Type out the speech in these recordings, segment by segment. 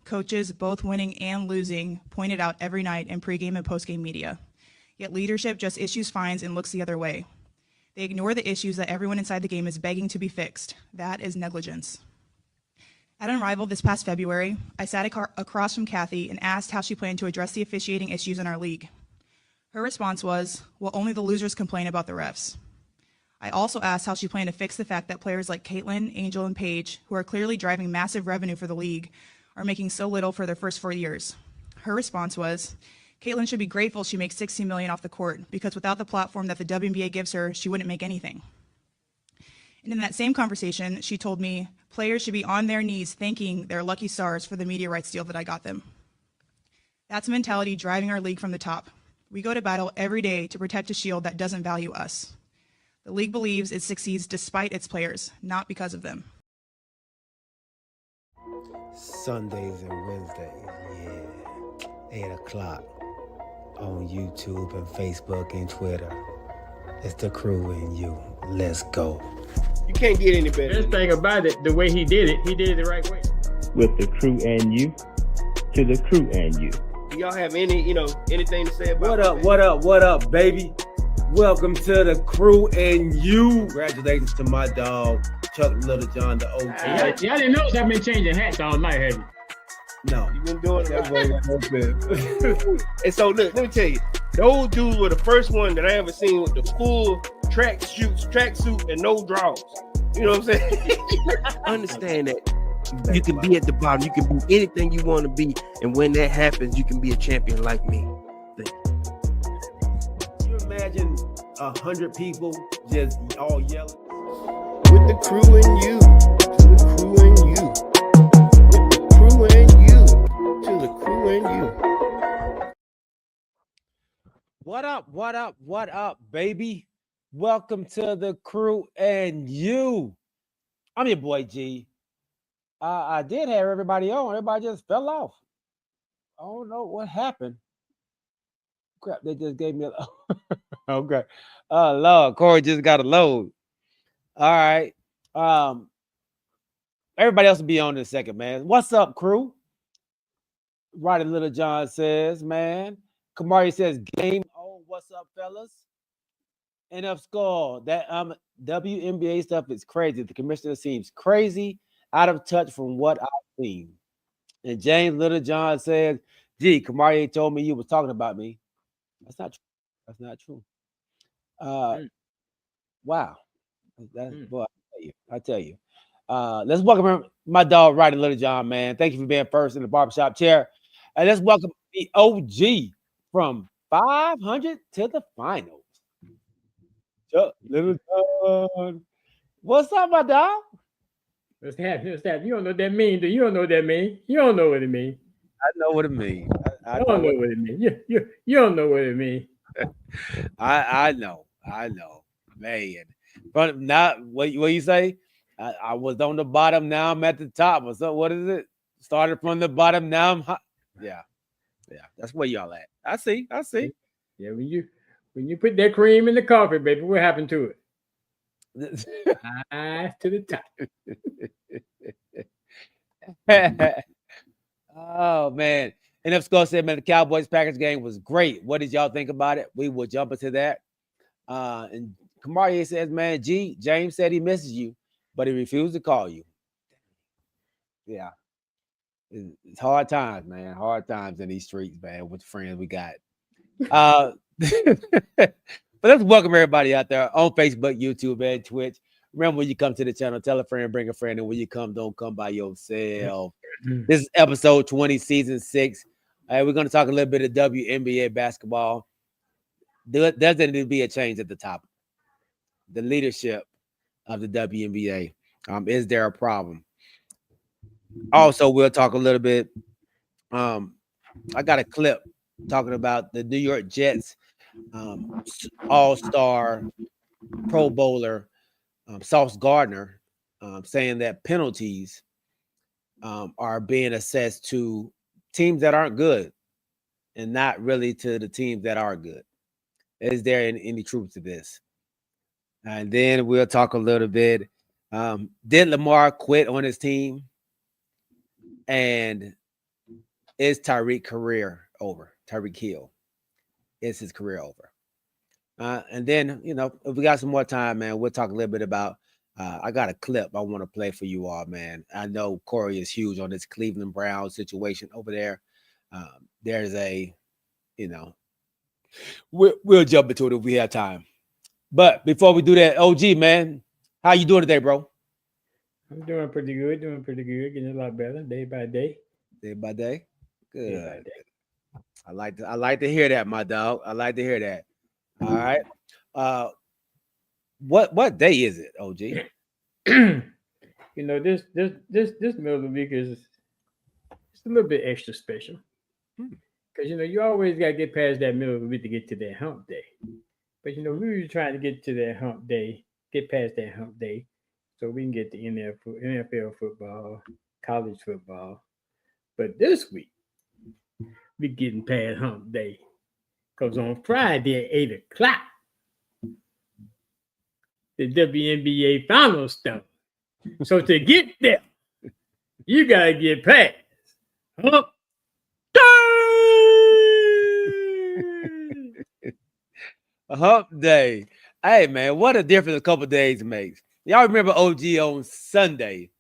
coaches, both winning and losing, pointed out every night in pregame and postgame media. Yet leadership just issues fines and looks the other way. They ignore the issues that everyone inside the game is begging to be fixed. That is negligence. At Unrivaled this past February, I sat across from Kathy and asked how she planned to address the officiating issues in our league. Her response was, well, only the losers complain about the refs. I also asked how she planned to fix the fact that players like Caitlin, Angel, and Paige, who are clearly driving massive revenue for the league, are making so little for their first 4 years. Her response was, Caitlin should be grateful she makes $16 million off the court, because without the platform that the WNBA gives her, she wouldn't make anything. And in that same conversation, she told me players should be on their knees thanking their lucky stars for the media rights deal that I got them. That's a mentality driving our league from the top. We go to battle every day to protect a shield that doesn't value us. The league believes it succeeds despite its players, not because of them. Sundays and Wednesdays, 8 o'clock on YouTube and Facebook and Twitter. It's the crew and you. Let's go. You can't get any better. Best thing about it, the way he did it the right way. With the crew and you, to the crew and you. Do y'all have anything to say about What up, baby? Welcome to the crew and you. Congratulations to my dog, Chuck Little John, the OG. Y'all didn't notice I've been changing hats all night, have you? No. You've been doing it. And so, look, let me tell you, those dudes were the first one that I ever seen with the full tracksuit, and no drawers. You know what I'm saying? Understand that you can be at the bottom. You can be anything you want to be. And when that happens, you can be a champion like me. You imagine 100 people just all yelling? With the crew and you, to the crew and you. With the crew and you, to the crew and you. What up, baby? Welcome to the crew and you. I'm your boy G. I did have everybody on. Everybody just fell off. I don't know what happened. Crap, they just gave me a okay. Lord, Corey just got a load. All right. Everybody else will be on in a second, man. What's up, crew? Roddy Little John says, man. Kamari says, game on. What's up, fellas? NF Skull, that WNBA stuff is crazy. The commissioner seems crazy, out of touch from what I've seen. And James Little John says, gee, Kamari told me you was talking about me. That's not true. That's not true. Wow. Boy, I tell you. Let's welcome my dog, Roddy Little John, man. Thank you for being first in the barbershop chair. And let's welcome the OG from 500 to the finals. Chuck Little John. What's up, my dog? What's happening? You don't know what that means, do you? Don't know what that means. You don't know what it means. I know what it means. I don't know what it means. You don't know what it means. I know, man. But now, what you say? I was on the bottom. Now I'm at the top. What is it? Started from the bottom. Now I'm hot. Yeah. That's where y'all at. I see. Yeah, when you put that cream in the coffee, baby, what happened to it? Rise to the top. Oh man. And if Skull said, man, the Cowboys Packers game was great. What did y'all think about it? We will jump into that. And Kamari says, man, James said he misses you, but he refused to call you. Yeah. It's hard times, man. Hard times in these streets, man, with the friends we got. But let's welcome everybody out there on Facebook, YouTube, and Twitch. Remember, when you come to the channel, tell a friend, bring a friend, and when you come, don't come by yourself. This is episode 20, season 6. We're going to talk a little bit of WNBA basketball. Does there need to be a change at the top? The leadership of the WNBA. Is there a problem? Also, we'll talk a little bit. I got a clip talking about the New York Jets all-star Pro Bowler Sauce Gardner saying that penalties are being assessed to teams that aren't good and not really to the teams that are good. Is there any truth to this? And then we'll talk a little bit. Did Lamar quit on his team? And is Tyreek career over? Tyreek Hill, is his career over? And then, you know, if we got some more time, man, we'll talk a little bit about. I got a clip I want to play for you all, man. I know Corey is huge on this Cleveland Browns situation over there. There's a, you know, we'll jump into it if we have time. But before we do that, OG, man, how you doing today, bro? I'm doing pretty good. Getting a lot better day by day. Day by day. Good. Day by day. I like to hear that, my dog. I like to hear that. All right. What day is it, OG? You know, this middle of the week is it's a little bit extra special. Because you know, you always gotta get past that middle of the week to get to that hump day. But you know, we were trying to get to that hump day, get past that hump day, so we can get to NFL football, college football. But this week, we getting past hump day. Because on Friday at 8 o'clock, the WNBA finals start. So to get there, you gotta get past hump day. A hump day. Hey, man, what a difference a couple days makes. Y'all remember OG on Sunday?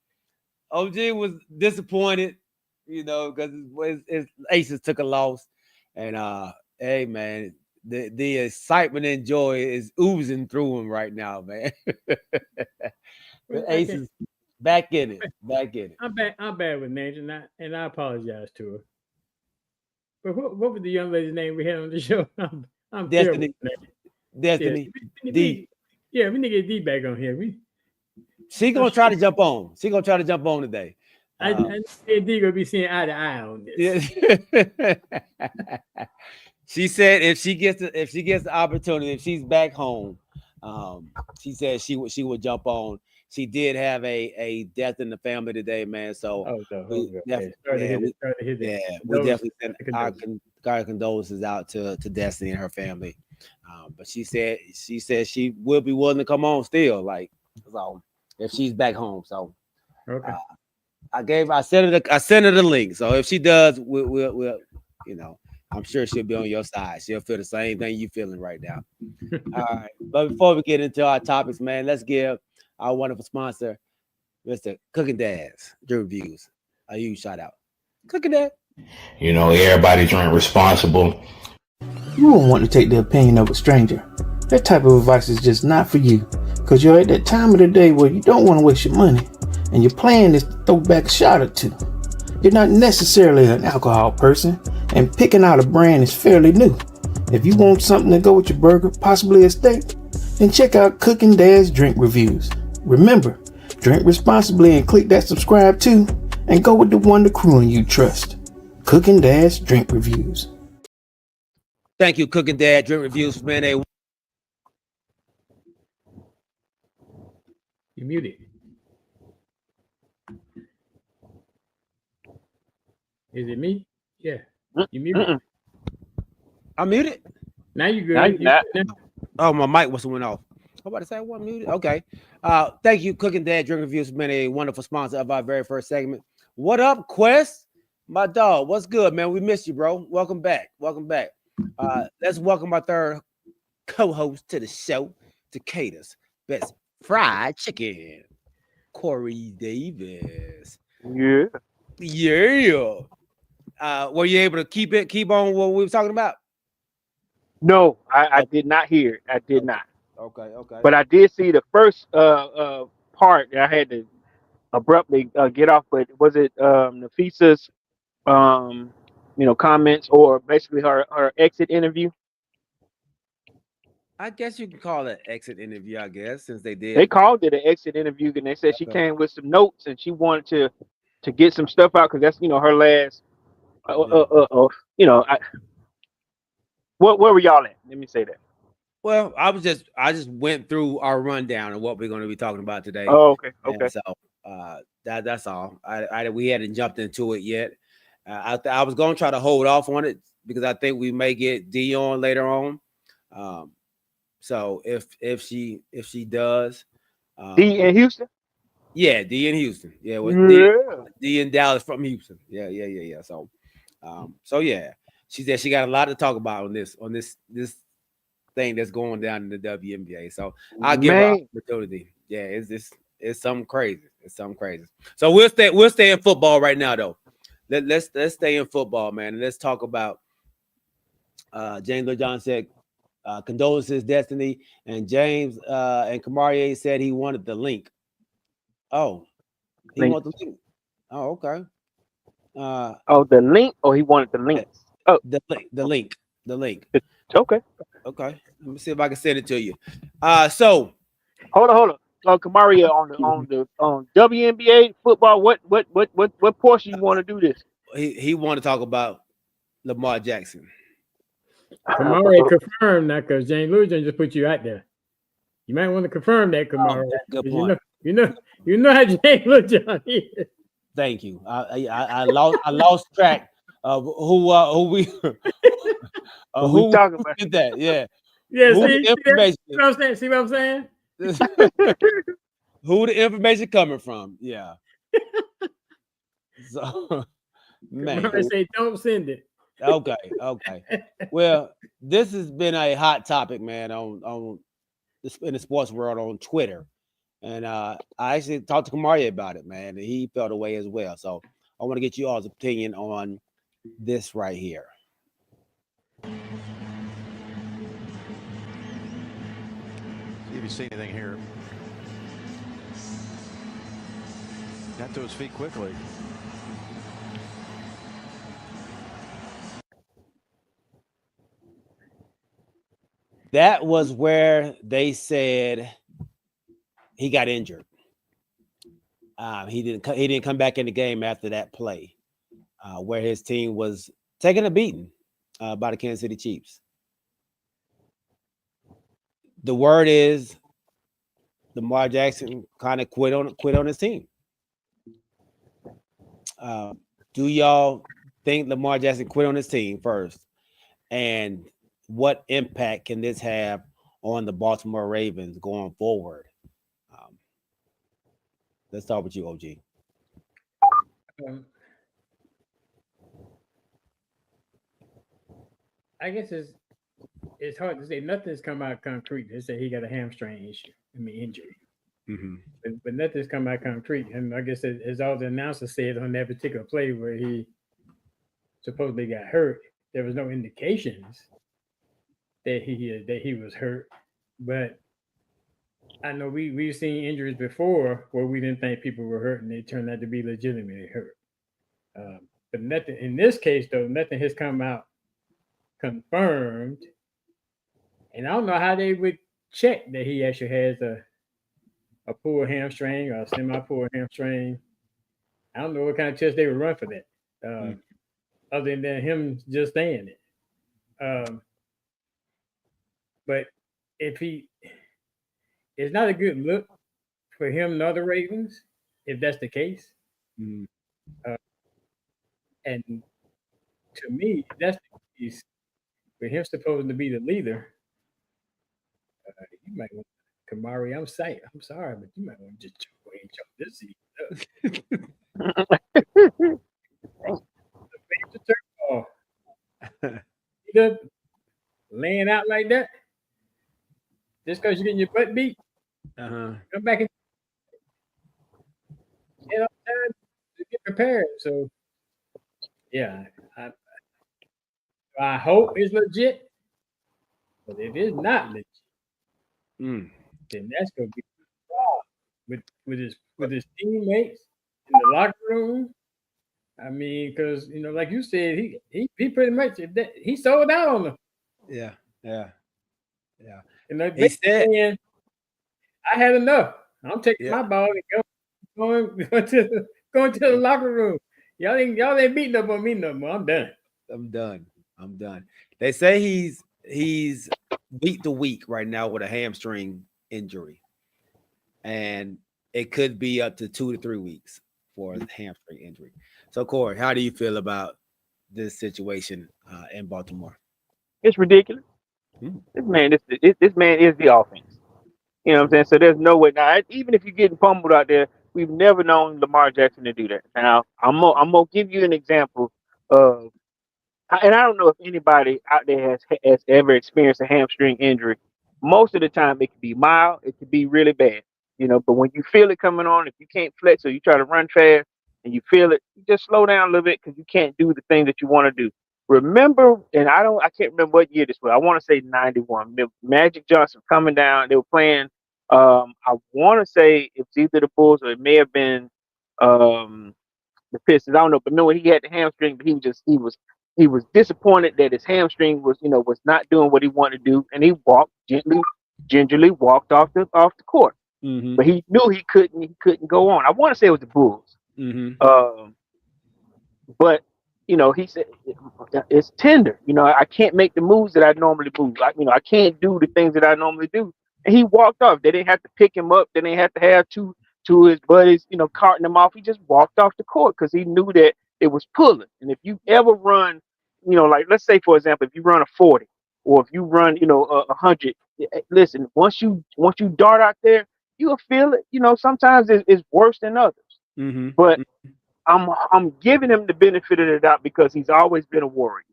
OG was disappointed, you know, because his Aces took a loss. And hey, man, the excitement and joy is oozing through him right now, man. The Aces back in it. I'm bad with names, and I apologize to her. But what was the young lady's name we had on the show? I'm Destiny. Destiny. D. Yeah, we need to get D back on here. She gonna try to jump on. She gonna try to jump on today. I think D gonna be seeing eye to eye on this. Yeah. She said if she gets the opportunity, if she's back home, she said she would jump on. She did have a death in the family today, man. So we definitely send our condolences out to Destiny and her family. But she said she will be willing to come on still, like, so if she's back home. So okay. I sent her the link. So if she does, we'll you know, I'm sure she'll be on your side. She'll feel the same thing you feeling right now. All right. But before we get into our topics, man, let's give our wonderful sponsor, Mr. Cooking Dad's Drink Reviews, a huge shout out. Cooking Dad. You know, everybody drink responsible. You won't want to take the opinion of a stranger. That type of advice is just not for you, because you're at that time of the day where you don't want to waste your money, and your plan is to throw back a shot or two. You're not necessarily an alcohol person, and picking out a brand is fairly new. If you want something to go with your burger, possibly a steak, then check out Cooking Dad's Drink Reviews. Remember, drink responsibly and click that subscribe too, and go with the one the crew and you trust. Cooking Dad's Drink Reviews. Thank you, Cooking Dad Drink Reviews, man. You muted. Is it me? Yeah. You muted. I'm muted. Now you good. Now you're not. Oh, my mic went off. I'm about to say I wasn't muted. Okay. Thank you, Cooking Dad Drink Reviews, has been a wonderful sponsor of our very first segment. What up, Quest? My dog, what's good, man? We missed you, bro. Welcome back. Let's welcome our third co-host to the show, Decatur's best fried chicken, Corey Davis. Yeah. Were you able to keep on what we were talking about? No, I did not hear it. I did not. Okay. But I did see the first part that I had to abruptly get off. But was it Nafisa's comments, or basically her exit interview? I guess you can call it an exit interview, I guess, since they did. They called it an exit interview, and they said she came with some notes and she wanted to get some stuff out, because that's her last. Where were y'all at? Let me say that. Well, I just went through our rundown of what we're going to be talking about today. Oh, okay. And so that's all. We hadn't jumped into it yet. I was going to try to hold off on it because I think we may get D on later on. So if she does, D in Houston. Yeah, D in Houston. Yeah, D in Dallas from Houston. Yeah. So, So yeah, she said she got a lot to talk about on this thing that's going down in the WNBA. So I'll give her Man. opportunity. Yeah, it's something crazy. It's something crazy. So we'll stay in football right now though. Let's stay in football, man. And let's talk about James LeJohn said condolences, Destiny, and James and Kamarie said he wanted the link. Oh, he Link. wanted the link. Oh, okay. Oh, the link, or he wanted the links. Oh, the link. okay. Okay. Let me see if I can send it to you. So Hold on. Kamaria on WNBA football. What portion you want to do this? he want to talk about Lamar Jackson. Kamari confirmed that because James Lujan just put you out there. You might want to confirm that, Kamari. Good point. You know how James Lujan is. Thank you. I lost track of who we who talking about did that. Yeah. Yeah, Who see the information? what I'm saying? See what I'm saying? Who the information coming from? Yeah. So man. Kamari say don't send it. Okay. Well, this has been a hot topic, man, on in the sports world on Twitter. And I actually talked to Kamari about it, man, and he felt away as well. So I want to get you all's opinion on this right here. See if you see anything here. Got to his feet quickly. That was where they said he got injured. He didn't come back in the game after that play, where his team was taking a beating by the Kansas City Chiefs. The word is Lamar Jackson kind of quit on his team. Do y'all think Lamar Jackson quit on his team first? And what impact can this have on the Baltimore Ravens going forward? Let's start with you, OG. I guess it's hard to say. Nothing's come out concrete. They say he got a hamstring injury. Mm-hmm. But nothing's come out concrete. And I guess as all the announcers said on that particular play where he supposedly got hurt, there was no indications that he was hurt. But I know we've seen injuries before where we didn't think people were hurt and they turned out to be legitimately hurt. But nothing in this case, though, nothing has come out confirmed. And I don't know how they would check that he actually has a pulled hamstring or a semi-pulled hamstring. I don't know what kind of test they would run for that, other than him just saying it. But it's not a good look for him and other Ravens if that's the case. Mm-hmm. And to me, that's the case. For him supposed to be the leader, you might want Kamari. I'm sorry, but you might want to just go ahead and jump this season. Either laying out like that, just because you're getting your butt beat, come back and get on time to get prepared. So, yeah, I hope it's legit. But if it's not legit, then that's gonna be with his teammates in the locker room. I mean, because like you said, he pretty much he sold out on them. Yeah. He said, "I had enough. I'm taking my ball and going to the locker room. Y'all ain't beating up on me no more. I'm done. I'm done. They say he's week to week right now with a hamstring injury, and it could be up to 2 to 3 weeks for a hamstring injury. So, Corey, how do you feel about this situation in Baltimore? It's ridiculous. This man is the offense. You know what I'm saying? So there's no way. Now, even if you're getting pummeled out there, we've never known Lamar Jackson to do that. Now, I'm gonna give you an example of and I don't know if anybody out there has ever experienced a hamstring injury. Most of the time, it can be mild, it can be really bad, But when you feel it coming on, if you can't flex or you try to run fast and you feel it, you just slow down a little bit because you can't do the thing that you want to do. Remember, and I can't remember what year this was. I want to say 91. Magic Johnson coming down. They were playing. I want to say it was either the Bulls or it may have been the Pistons. I don't know, but no, he had the hamstring, but he was disappointed that his hamstring was not doing what he wanted to do, and he walked gingerly walked off the court. Mm-hmm. But he knew he couldn't go on. I want to say it was the Bulls. Mm-hmm. But he said it's tender. I can't make the moves that I normally move. I can't do the things that I normally do. And he walked off. They didn't have to pick him up. They didn't have to have two of his buddies, carting him off. He just walked off the court because he knew that it was pulling. And if you ever run, like let's say for example, if you run a 40 or if you run, 100, listen, once you dart out there, you'll feel it. Sometimes it's worse than others. Mm-hmm. But I'm giving him the benefit of the doubt because he's always been a warrior.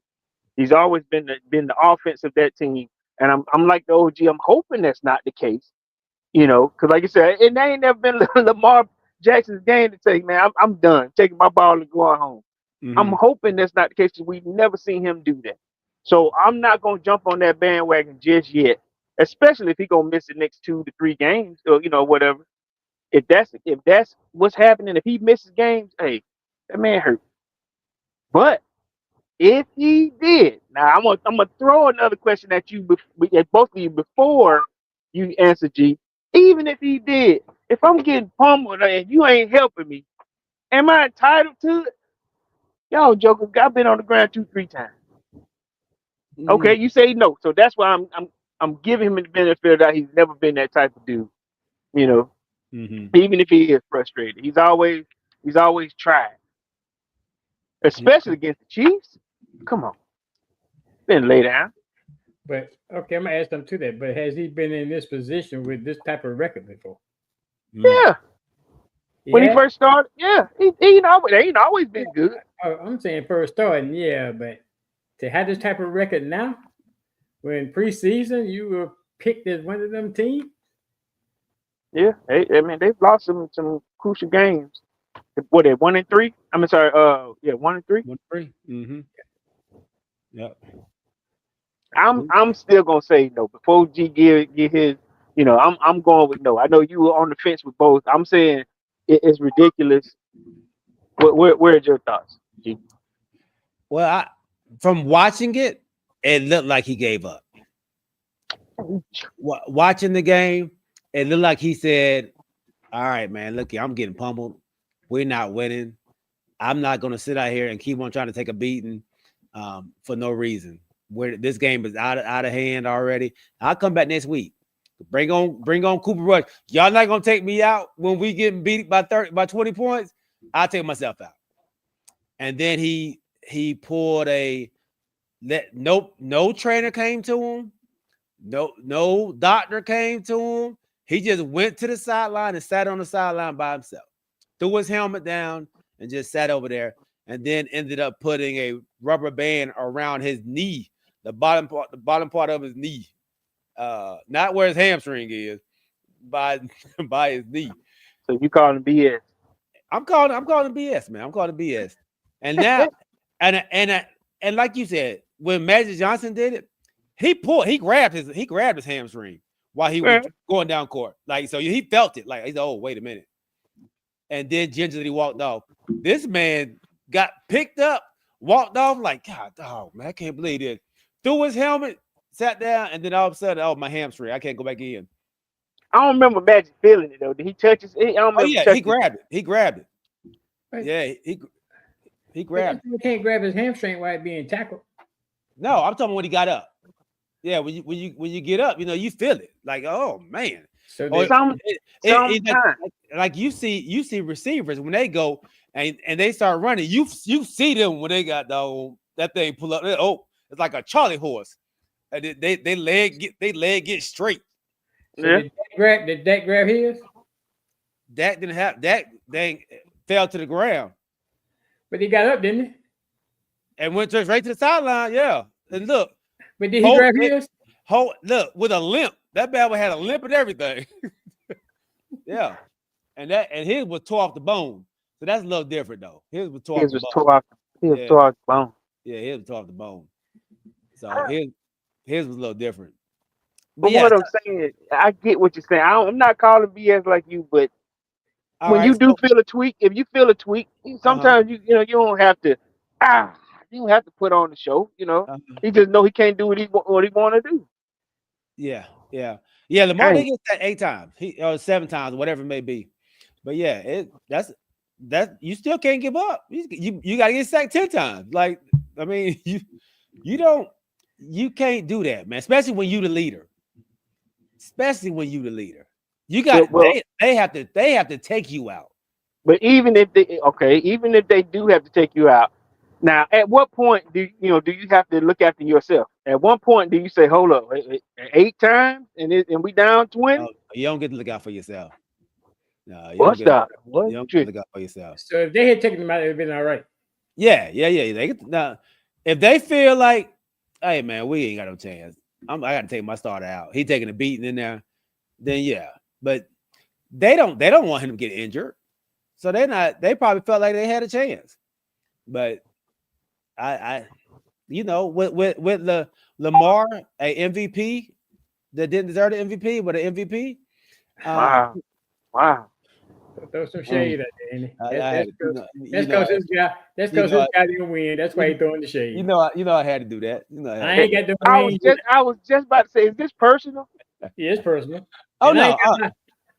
He's always been the offense of that team. And I'm like the OG. I'm hoping that's not the case, because like you said, and there ain't never been Lamar Jackson's game to take. Man, I'm done taking my ball and going home. Mm-hmm. I'm hoping that's not the case because we've never seen him do that. So I'm not gonna jump on that bandwagon just yet, especially if he's gonna miss the next 2 to 3 games or whatever. If that's what's happening, if he misses games, hey, that man hurt. But if he did, now I'm gonna throw another question at you, at both of you before you answer, G. Even if he did, if I'm getting pummeled and you ain't helping me, am I entitled to it? Y'all jokers, I've been on the ground 2-3 times. Okay, you say no, so that's why I'm giving him the benefit that he's never been that type of dude. Mm-hmm. Even if he is frustrated, he's always tried, especially against the Chiefs. Come on, then lay down. But okay, I'm gonna add something to that. But has he been in this position with this type of record before? Yeah. When he first started, yeah, he ain't always been good. I'm saying first starting, yeah, but to have this type of record now, when preseason you were picked as one of them teams. Yeah, they've lost some crucial games. What, at 1-3? I'm sorry, 1-3. 1-3. Mm-hmm. Yep. I'm still gonna say no before G get his. I'm going with no. I know you were on the fence with both. I'm saying it's ridiculous. Where's your thoughts, G? Well, from watching it, it looked like he gave up. Watching the game, it looked like he said, all right, man, look here, I'm getting pummeled. We're not winning. I'm not going to sit out here and keep on trying to take a beating for no reason. This game is out of hand already. I'll come back next week. Bring on Cooper Rush. Y'all not going to take me out when we getting beat by 20 points. I'll take myself out. And then he pulled no trainer came to him. No doctor came to him. He just went to the sideline and sat on the sideline by himself. Threw his helmet down and just sat over there, and then ended up putting a rubber band around his knee, the bottom part of his knee, not where his hamstring is, by his knee. So you calling BS? I'm calling BS, man. I'm calling BS. And now, and like you said, when Magic Johnson did it, he grabbed his hamstring while he was going down court. Like, so he felt it. Like, he said, oh, wait a minute. And then gingerly walked off. This man got picked up, walked off like, God, oh man, I can't believe this. Threw his helmet, sat down, and then all of a sudden, oh, my hamstring, I can't go back in. I don't remember Magic feeling it though. Did he touch his? I don't remember. He grabbed it. He grabbed it. Yeah, he grabbed it. He can't grab his hamstring while being tackled. No, I'm talking when he got up. Yeah, when you get up, you feel it. Like, oh man. So like you see receivers when they go and they start running, you see them when they got that thing pull up. Oh, it's like a Charlie horse. And they leg get straight. So yeah. Did Dak grab his? Dak didn't have that thing fell to the ground. But he got up, didn't he? and went right to the sideline. Yeah, and look, But did he grab his? Look, with a limp. That bad boy had a limp and everything. Yeah, and his was tore off the bone. So that's a little different though. His was tore off the bone. Tore off the bone. Yeah, his was tore off the bone. So his was a little different. But what I'm saying, I get what you're saying. I'm not calling BS like you, but when you do feel a tweak, if you feel a tweak, sometimes you don't have to you don't have to put on the show. He just know he can't do what he want to do. Yeah. Lamar did get that 8 times, or 7 times, whatever it may be. But yeah, that's you still can't give up. You got to get sacked 10 times. Like, I mean, you can't do that, man. Especially when you the leader. You got they have to take you out. But even if they do have to take you out, now at what point do you have to look after yourself? At one point do you say, hold up, 8 times and we down 20? No, you don't get to look out for yourself. No, you don't get to look out for yourself. So if they had taken him out, it would have been all right. Yeah. Now, if they feel like, hey man, we ain't got no chance, I got to take my starter out. He taking a beating in there, then yeah. But they don't want him to get injured, so they probably felt like they had a chance. But with the Lamar, a MVP that didn't deserve the MVP, but an MVP. Wow. Throw some shade at Danny. That's because his guy didn't win. That's why he's throwing the shade. You know I had to do that. I ain't got the wings. I was just about to say, is this personal? Yeah, it's personal. Oh no,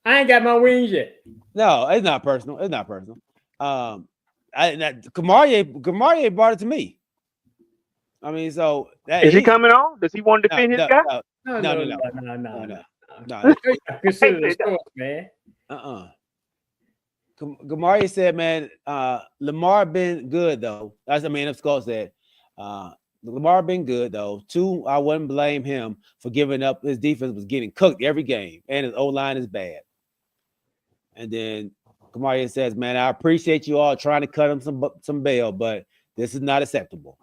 I ain't got my wings yet. No, it's not personal. Kamarie brought it to me. I mean, so is he coming on? Does he want to defend his guy? No. Consider the sport, man. Kamarie said, man, Lamar been good though. Scott said, Lamar been good though. 2, I wouldn't blame him for giving up. His defense was getting cooked every game, and his O-line is bad. And then Kamarie says, man, I appreciate you all trying to cut him some bail, but this is not acceptable.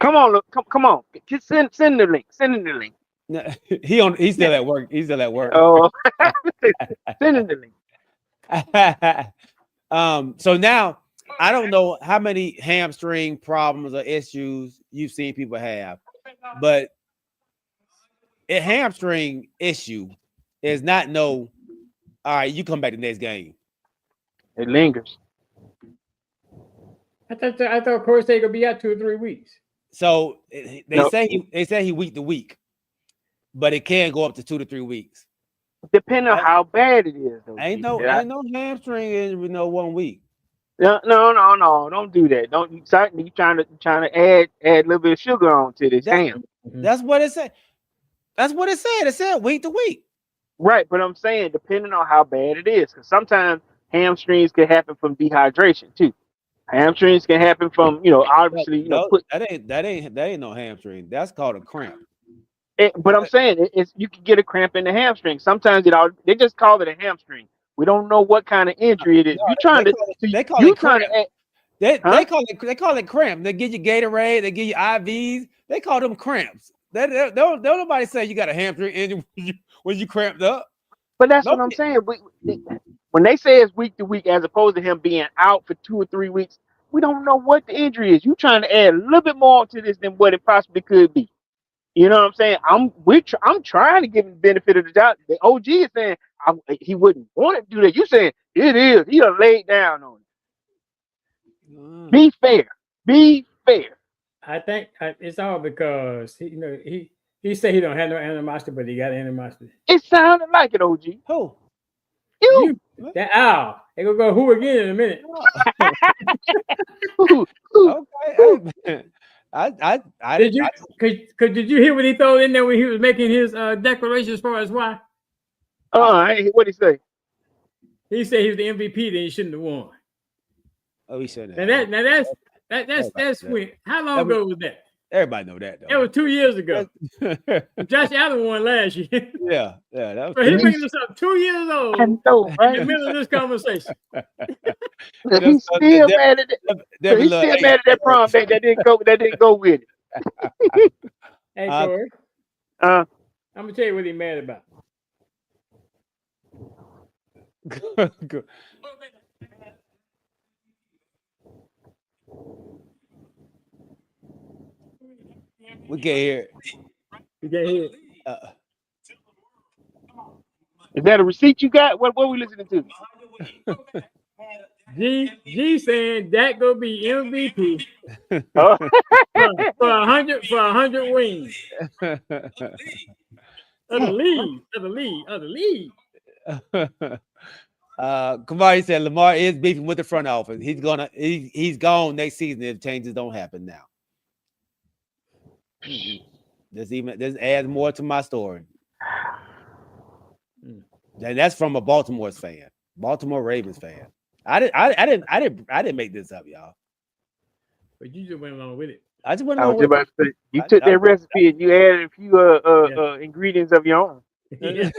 Come on, look, come on. Just send the link. Send him the link. He's still at work. Oh, send him the link. So now I don't know how many hamstring problems or issues you've seen people have, but a hamstring issue is not all right, you come back the next game. It lingers. I thought Corey State gonna be out 2 or 3 weeks. So they say he week to week, but it can go up to 2 to 3 weeks. Depending on how bad it is. Though, ain't no hamstring injury 1 week. No, don't do that. You trying to add a little bit of sugar on to this ham. That's what it said. It said week to week. Right, but I'm saying depending on how bad it is, because sometimes hamstrings can happen from dehydration too. Hamstrings can happen from obviously that ain't no hamstring. That's called a cramp. But I'm saying you can get a cramp in the hamstring. Sometimes they just call it a hamstring. We don't know what kind of injury it is. They call it cramp. They give you Gatorade. They give you IVs. They call them cramps. Don't nobody say you got a hamstring injury when you cramped up. But that's what I'm saying. When they say it's week to week, as opposed to him being out for 2 or 3 weeks, we don't know what the injury is. You trying to add a little bit more to this than what it possibly could be. You know what I'm saying? I'm trying to give him the benefit of the doubt. The OG is saying he wouldn't want to do that. You saying it is. He done laid down on it. Be fair. Be fair. I think it's all because he said he don't have no animosity, but he got animosity. It sounded like it, OG. Who? You. That owl. They gonna go who again in a minute. Okay. Did you hear what he threw in there when he was making his declaration as far as why? What did he say? He said he was the MVP, then he shouldn't have won. Oh, he shouldn't. Now that's when. How long ago was that? Everybody know that though. That was 2 years ago. Josh Allen won last year. Yeah, that was. But he's bringing this up 2 years old I know, in right? the middle of this conversation. He's still mad at that. He's still mad at that prom date that didn't go with it. Hey, Corey. I'm gonna tell you what he's mad about. Good. We can't hear it. You can't hear it. Is that a receipt you got? What we listening to? G saying that gonna be MVP Oh. for 100 wins. Of the league. Kamari said Lamar is beefing with the front office. He's gone next season if changes don't happen now. This adds more to my story. And that's from a Baltimore Ravens fan. I didn't make this up, y'all. But you just went along with it. I just went along with it. You took that recipe and you added a few ingredients of your own. Yeah.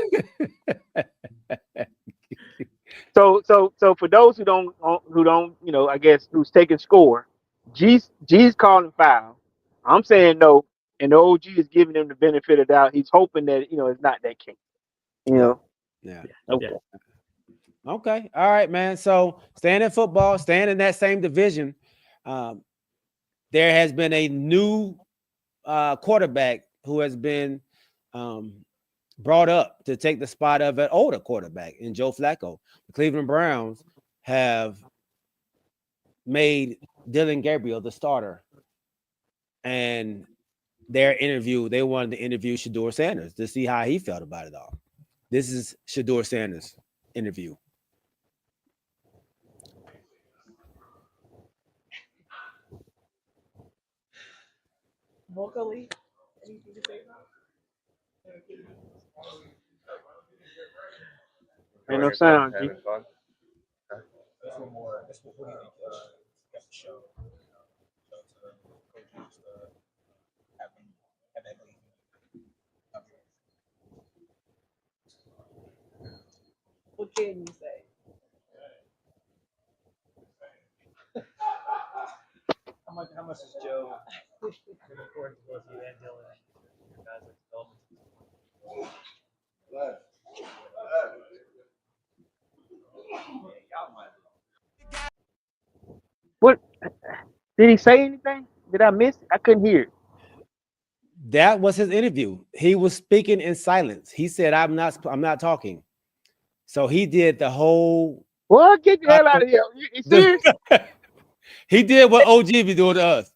So for those who don't, I guess who's taking score, G's calling foul. I'm saying no, and the OG is giving him the benefit of the doubt. He's hoping that it's not that case. Yeah. Okay. Okay. All right, man. So staying in football, staying in that same division, there has been a new quarterback who has been brought up to take the spot of an older quarterback in Joe Flacco. The Cleveland Browns have made Dylan Gabriel the starter. And they wanted to interview Shedeur Sanders to see how he felt about it all. This is Shedeur Sanders' interview. Vocally, ain't no sound, G. what can you say? How much is Joe important to both you and Dylan and your guys' development? What did he say anything? Did I miss it? I couldn't hear it. That was his interview. He was speaking in silence. He said, I'm not talking. So he did the whole. Well, get the hell out of here. You serious? He did what OG be doing to us.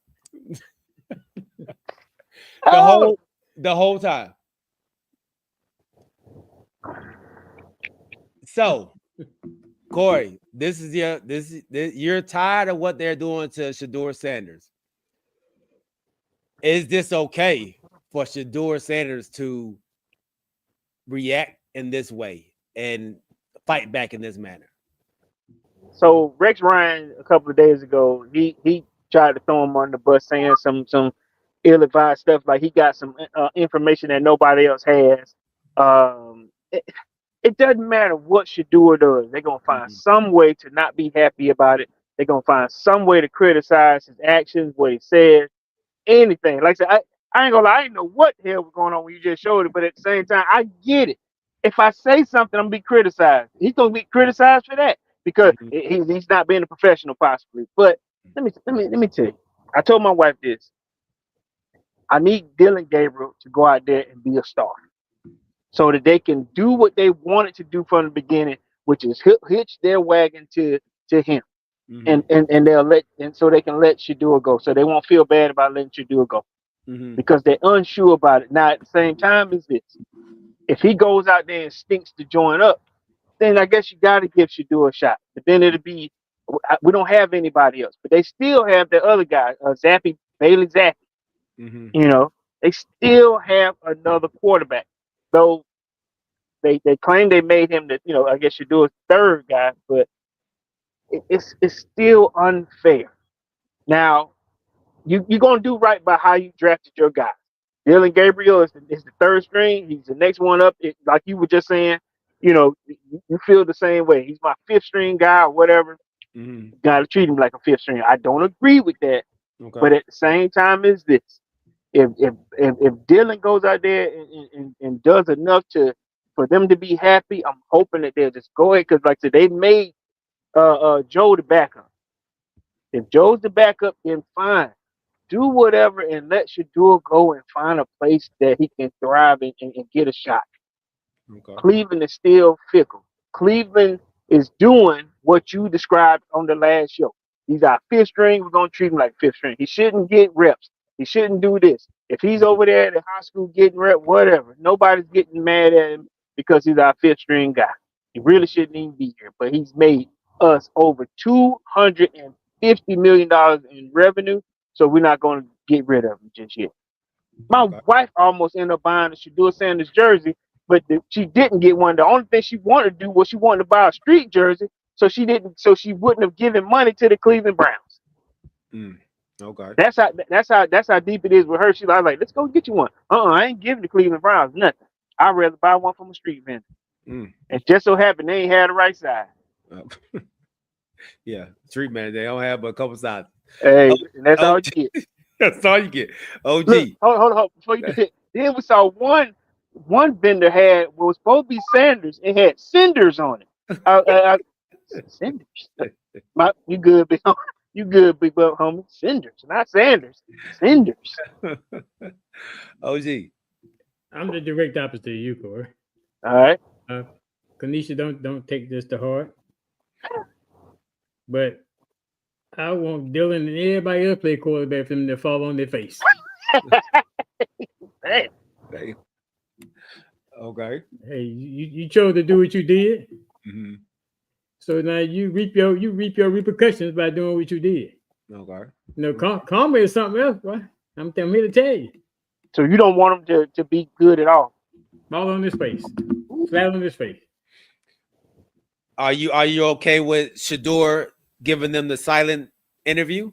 The whole time. So, Corey, you're tired of what they're doing to Shedeur Sanders. Is this okay for Shedeur Sanders to react in this way and fight back in this manner? So Rex Ryan a couple of days ago, he tried to throw him on the bus, saying some ill-advised stuff, like he got some information that nobody else has. It doesn't matter what Shedeur does; they're gonna find some way to not be happy about it. They're gonna find some way to criticize his actions, what he says, anything. Like I said, I ain't gonna lie, I didn't know what the hell was going on when you just showed it, but at the same time, I get it. If I say something, I'm gonna be criticized. He's gonna be criticized for that because he's not being a professional, possibly. But let me tell you, I told my wife this. I need Dylan Gabriel to go out there and be a star, so that they can do what they wanted to do from the beginning, which is hitch their wagon to him, and so they can let Shedeur go, so they won't feel bad about letting Shedeur go, because they're unsure about it. Now at the same time as this, if he goes out there and stinks to join up, then I guess you got to give Shedeur a shot. But then it'll be, we don't have anybody else, but they still have the other guy, Bailey Zappi. They still have another quarterback, though they claim they made him the, I guess Shedeur's third guy, but it's still unfair. Now, you're gonna do right by how you drafted your guy. Dylan Gabriel is the third string. He's the next one up. Like you were just saying, you feel the same way. He's my fifth string guy or whatever. Mm-hmm. Got to treat him like a fifth string. I don't agree with that, Okay. but at the same time as this, if Dylan goes out there and does enough for them to be happy, I'm hoping that they'll just go ahead because, like I said, they made Joe the backup. If Joe's the backup, then fine. Do whatever and let Shador go and find a place that he can thrive and get a shot. Okay. Cleveland is still fickle. Cleveland is doing what you described on the last show. He's our fifth string. We're going to treat him like fifth string. He shouldn't get reps. He shouldn't do this. If he's over there at the high school getting rep, whatever, nobody's getting mad at him because he's our fifth string guy. He really shouldn't even be here, but he's made us over $250 million in revenue, so we're not going to get rid of him just yet. My wife almost ended up buying a Shador Sanders jersey, but she didn't get one. The only thing she wanted to do was she wanted to buy a street jersey, so she wouldn't have given money to the Cleveland Browns. Okay. That's how deep it is with her. She's like, let's go get you one. I ain't giving the Cleveland Browns nothing. I'd rather buy one from a street vendor. And just so happened they ain't had the right size. Yeah, street man, they don't have but a couple sizes. Hey, and that's all you get. That's all you get. OG. Look, hold on. Before you get then we saw one vendor had what was supposed to be Sanders. It had cinders on it. Cinders. You good, big homie? You good, big butt homie? Cinders, not Sanders. Cinders. OG. I'm the direct opposite of you, Corey. All right. Kanisha, don't take this to heart. But I want Dylan and everybody else play quarterback for them to fall on their face. Hey. Okay. Hey, you chose to do what you did. Mm-hmm. So now you reap your repercussions by doing what you did. Okay. Karma is something else, boy. I'm here to tell you. So you don't want him to be good at all. Ball on his face. Flat on his face. Are you okay with Shador giving them the silent interview?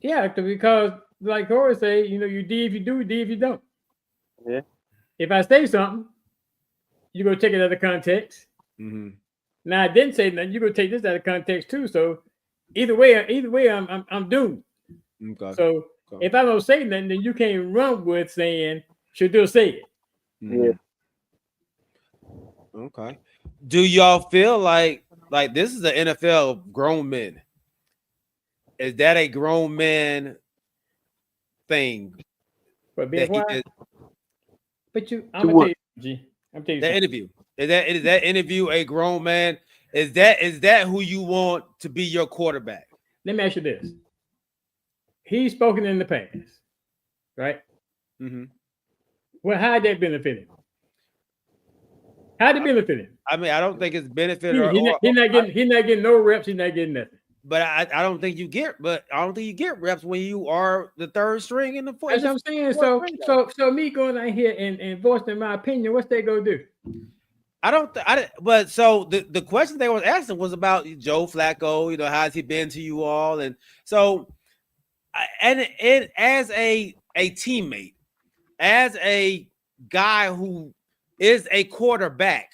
Yeah, because like Corey say, you D if you do, D if you don't. Yeah. If I say something, you go take it out of context. Mm-hmm. Now I didn't say nothing. You go take this out of context too. So either way, I'm doomed. Okay. So if I don't say nothing, then you can't run with saying Shador say it. Mm-hmm. Yeah. Okay. Do y'all feel like this is the NFL of grown men? Is that a grown man thing? But being quiet. But I'm gonna tell you that interview. Is that interview a grown man? Is that who you want to be your quarterback? Let me ask you this. He's spoken in the past, right? Mm-hmm. Well, how did that benefit him? How did it benefit him? I mean, I don't think it's benefit. He's not getting no reps. He's not getting nothing. But I don't think you get reps when you are the third string in the fourth. That's what I'm saying. So me going out here and voicing my opinion, what's that gonna do? But so the question they were asking was about Joe Flacco. How's he been to you all? And so, and as a teammate, as a guy who is a quarterback,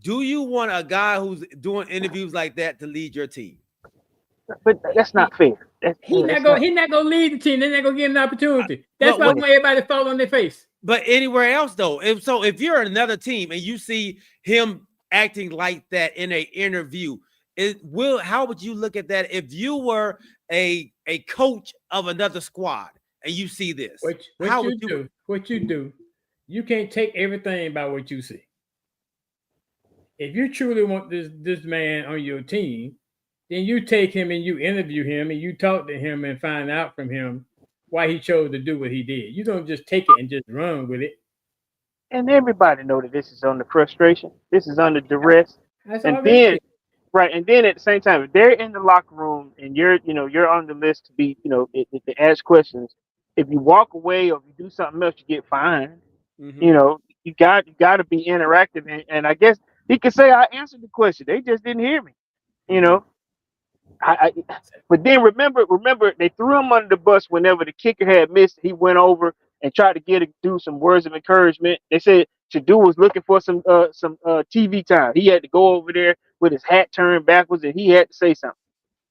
do you want a guy who's doing interviews like that to lead your team? But that's not fair. He's not gonna lead the team. They're not gonna give him an opportunity. That's why I want everybody to fall on their face. But anywhere else, though, if you're another team and you see him acting like that in an interview, how would you look at that if you were a coach of another squad and you see this? What you do? You can't take everything about what you see. If you truly want this man on your team, then you take him and you interview him and you talk to him and find out from him why he chose to do what he did. You don't just take it and just run with it. And everybody know that this is under frustration. This is under duress. And then at the same time, if they're in the locker room and you're on the list to be, to ask questions, if you walk away or if you do something else, you get fined. Mm-hmm. You got to be interactive. And I guess he could say, I answered the question. They just didn't hear me. But then remember, they threw him under the bus whenever the kicker had missed. He went over and tried to do some words of encouragement. They said Shadu was looking for some TV time. He had to go over there with his hat turned backwards, and he had to say something.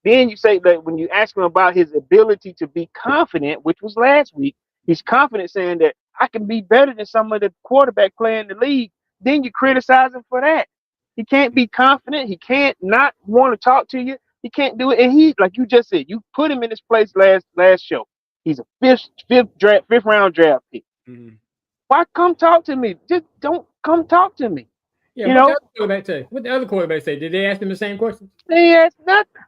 Then you say that when you ask him about his ability to be confident, which was last week, he's confident saying that I can be better than some of the quarterback playing in the league. Then you criticize him for that. He can't be confident. He can't not want to talk to you. He can't do it. And he, like you just said, you put him in his place last show. He's a fifth round draft pick. Mm-hmm. Why come talk to me? Just don't come talk to me. Yeah, you what know? What the other quarterback say? Did they ask him the same question? They asked nothing.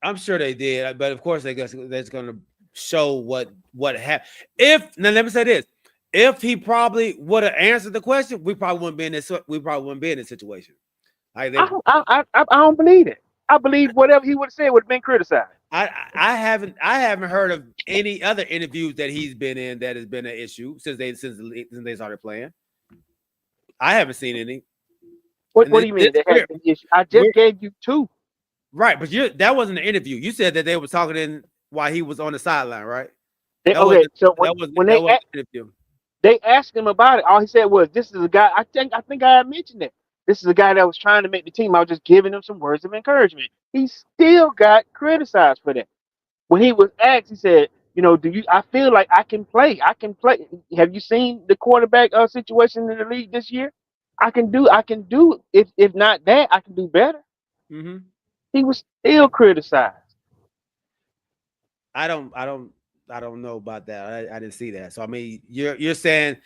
I'm sure they did, but of course that's going to show what happened. Now let me say this: if he probably would have answered the question, we probably wouldn't be in this. We probably wouldn't be in this situation. Like I don't believe it. I believe whatever he would have said would have been criticized. I haven't heard of any other interviews that he's been in that has been an issue since they started playing. I haven't seen any. What do you mean? There has been issue? I just gave you two. Right, but that wasn't an interview. You said that they were talking in while he was on the sideline, right? So when they asked him about it, all he said was, "This is a guy." I think I had mentioned it. This is a guy that was trying to make the team. I was just giving him some words of encouragement. He still got criticized for that. When he was asked, he said, I feel like I can play. I can play. Have you seen the quarterback situation in the league this year? I can do. If not that, I can do better." Mm-hmm. He was still criticized. I don't know about that. I didn't see that. So I mean, you're saying.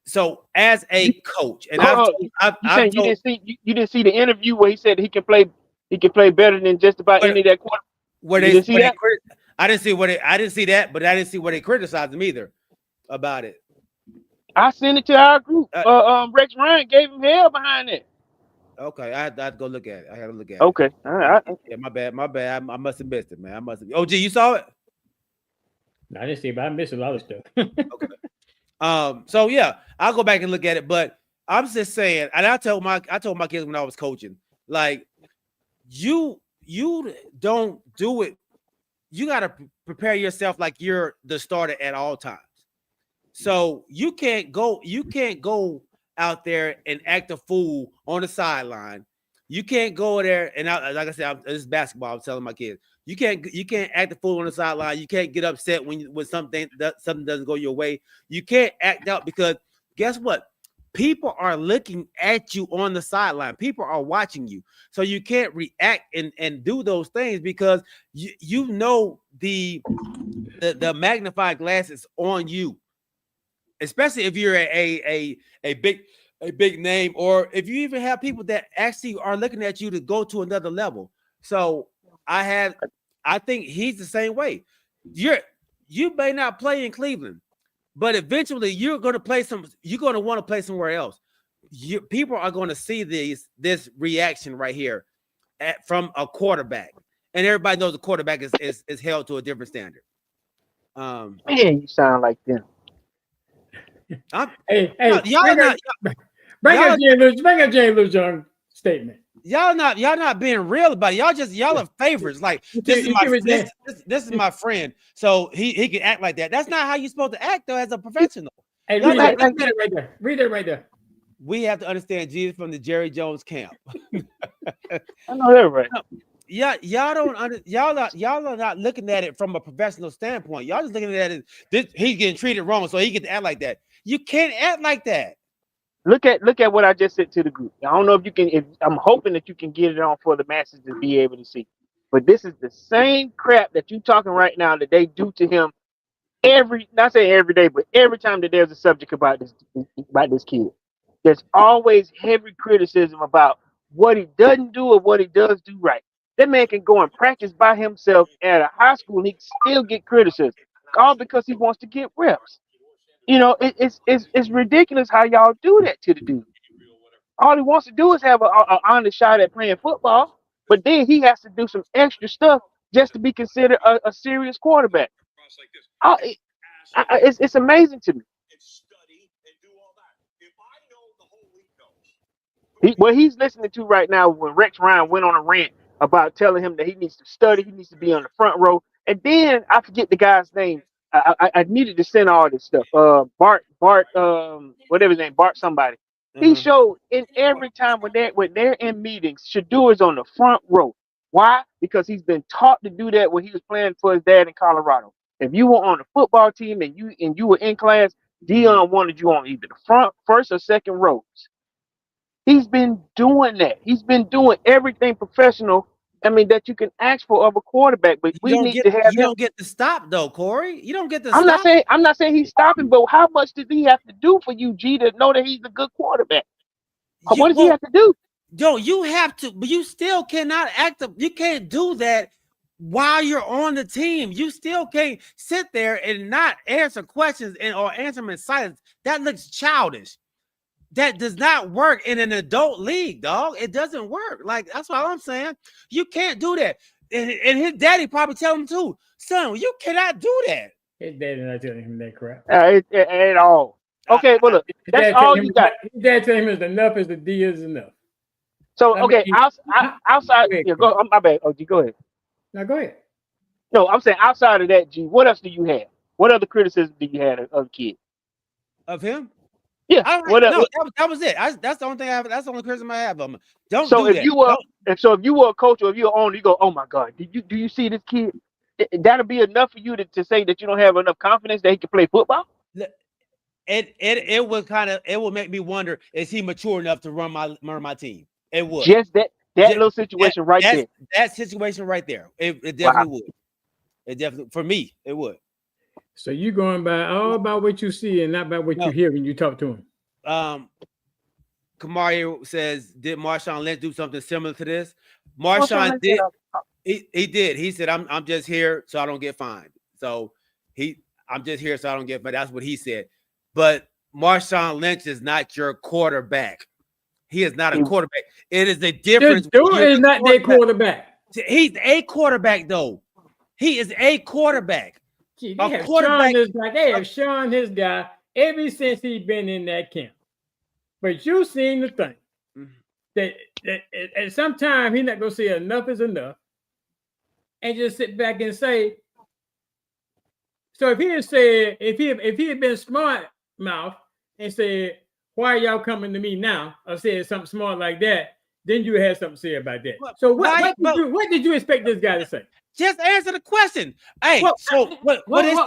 So as a coach, and you didn't see the interview where he said he can play better than just about any of that quarterback. Where they see that? I didn't see that, but I didn't see where they criticized him either about it. I sent it to our group. Rex Ryan gave him hell behind it. Okay, I have to go look at it. I got to look at it. Okay, all right. Yeah, my bad. I must have missed it, man. OG, you saw it? No, I didn't see it, but I missed a lot of stuff. Okay. So yeah, I'll go back and look at it. But I'm just saying, and I told my kids when I was coaching, like, you don't do it. You got to prepare yourself like you're the starter at all times. So you can't go out there and act a fool on the sideline. You can't go there and like I said, this is basketball. I'm telling my kids, you can't act a fool on the sideline. You can't get upset when something doesn't go your way. You can't act out, because guess what? People are looking at you on the sideline. People are watching you. So you can't react and do those things, because you know the magnifying glass is on you. Especially if you're a big name, or if you even have people that actually are looking at you to go to another level. So I think he's the same way. You may not play in Cleveland, but eventually you're going to want to play somewhere else. People are going to see this reaction right here from a quarterback, and everybody knows the quarterback is held to a different standard. Man, you sound like them. Hey, bring up James Lewis Young statement. Y'all not being real about it. Y'all are favorites. Like, this is my friend, so he can act like that. That's not how you're supposed to act, though, as a professional. Hey, read it right there. We have to understand Jesus from the Jerry Jones camp. I know that, right? Yeah, y'all are not looking at it from a professional standpoint. Y'all just looking at it. He's getting treated wrong, so he gets to act like that. You can't act like that. Look at what I just said to the group. I don't know if you can. I'm hoping that you can get it on for the masses to be able to see. But this is the same crap that you talking right now that they do to him not saying every day, but every time that there's a subject about this kid. There's always heavy criticism about what he doesn't do or what he does do right. That man can go and practice by himself at a high school and he can still get criticism, all because he wants to get reps. It's ridiculous how y'all do that to the dude. All he wants to do is have an honest shot at playing football, but then he has to do some extra stuff just to be considered a serious quarterback. It's amazing to me. What he's listening to right now, when Rex Ryan went on a rant about telling him that he needs to study, he needs to be on the front row. And then I forget the guy's name. I needed to send all this stuff. Bart, whatever his name, Bart somebody. He showed in every time when they're in meetings, Shador is on the front row. Why? Because he's been taught to do that when he was playing for his dad in Colorado. If you were on the football team and you were in class, Dion wanted you on either the front, first or second rows. He's been doing that. He's been doing everything professional. I mean, that you can ask for of a quarterback, but we need to have him. You don't get to stop though, Corey. You don't get to I'm stop. not saying he's stopping, but how much does he have to do for you, G, to know that he's a good quarterback? What does he have to do? Yo, you have to, but you still cannot act up. You can't do that while you're on the team. You still can't sit there and not answer questions or answer them in silence. That looks childish. That does not work in an adult league, dog. It doesn't work. Like, that's what I'm saying. You can't do that. And his daddy probably tell him too, son, you cannot do that. His daddy not telling him that crap. At all. Okay, well, look, that's all you got. His dad telling him is enough as the D is enough. So, okay, outside. Yeah, go. My bad. Oh, G, go ahead. Now, go ahead. No, I'm saying outside of that, G, what else do you have? What other criticism do you have of the kid? Of him? Yeah. That was it. That's the only thing I have. That's the only criticism I have of him. Don't do that. So if you were a coach or if you're an owner, you go, oh my God, do you see this kid? That'll be enough for you to say that you don't have enough confidence that he can play football? It would make me wonder, is he mature enough to run my team? It would. Just that little situation there. That situation right there. It definitely would. It definitely, for me, it would. So you going by all about what you see and not about what you hear when you talk to him. Kamari says, did Marshawn Lynch do something similar to this? Marshawn did. He did. He said, I'm just here so I don't get fined. So I'm just here so I don't get fined. That's what he said. But Marshawn Lynch is not your quarterback. He is not a quarterback. It is the difference. Shador is not their quarterback. He's a quarterback, though. He is a quarterback. Gee, they have shown his guy ever since he's been in that camp. But you seen the thing that at some time he's not gonna say enough is enough, and just sit back and say. So if he had said, if he had been smart mouth and said, "Why are y'all coming to me now?" or said something smart like that, then you had something to say about that. So what did you expect this guy to say? Just answer the question. Hey, what was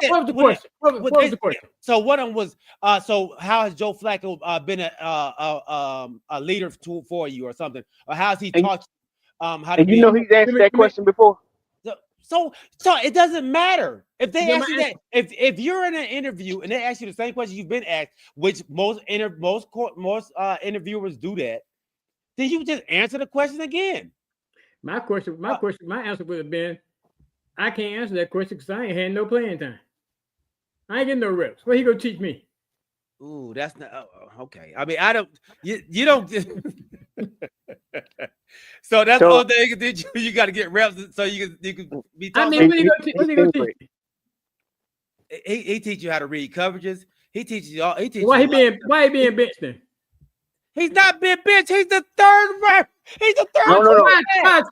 the question? What was the question? So one was so how has Joe Flacco been a leader for you or something? Or how's he taught you how to be? You know he's answered that question before. So it doesn't matter if they ask you that. If you're in an interview and they ask you the same question you've been asked, which most interviewers do that, then you just answer the question again. My answer would have been, I can't answer that question because I ain't had no playing time. I ain't getting no reps. What he gonna teach me? Ooh, that's not okay. I mean, I don't. You don't. So that's the whole thing. You got to get reps so you can be. I mean, what he gonna teach me? He teach you how to read coverages. He teaches you all. Why he being benched then? He's not being benched. He's the third. He's the third. No.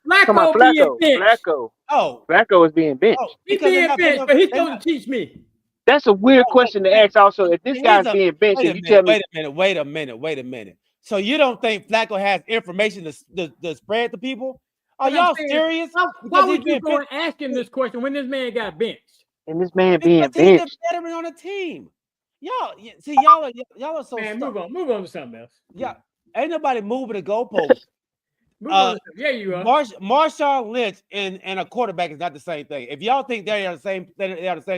Flacco. Oh, Flacco is being benched. He's being benched, but he's supposed to teach me. That's a weird question to ask. Also, if this guy's being benched, and you tell me, wait a minute. So you don't think Flacco has information to spread to people? Are y'all serious? Why would you go and ask him this question when this man got benched? And this man being benched. He's a veteran on the team. Y'all are so. Man, move on to something else. Yeah, ain't nobody moving the goalpost. Yeah, you are. Marshawn Lynch and a quarterback is not the same thing. If y'all think they are the same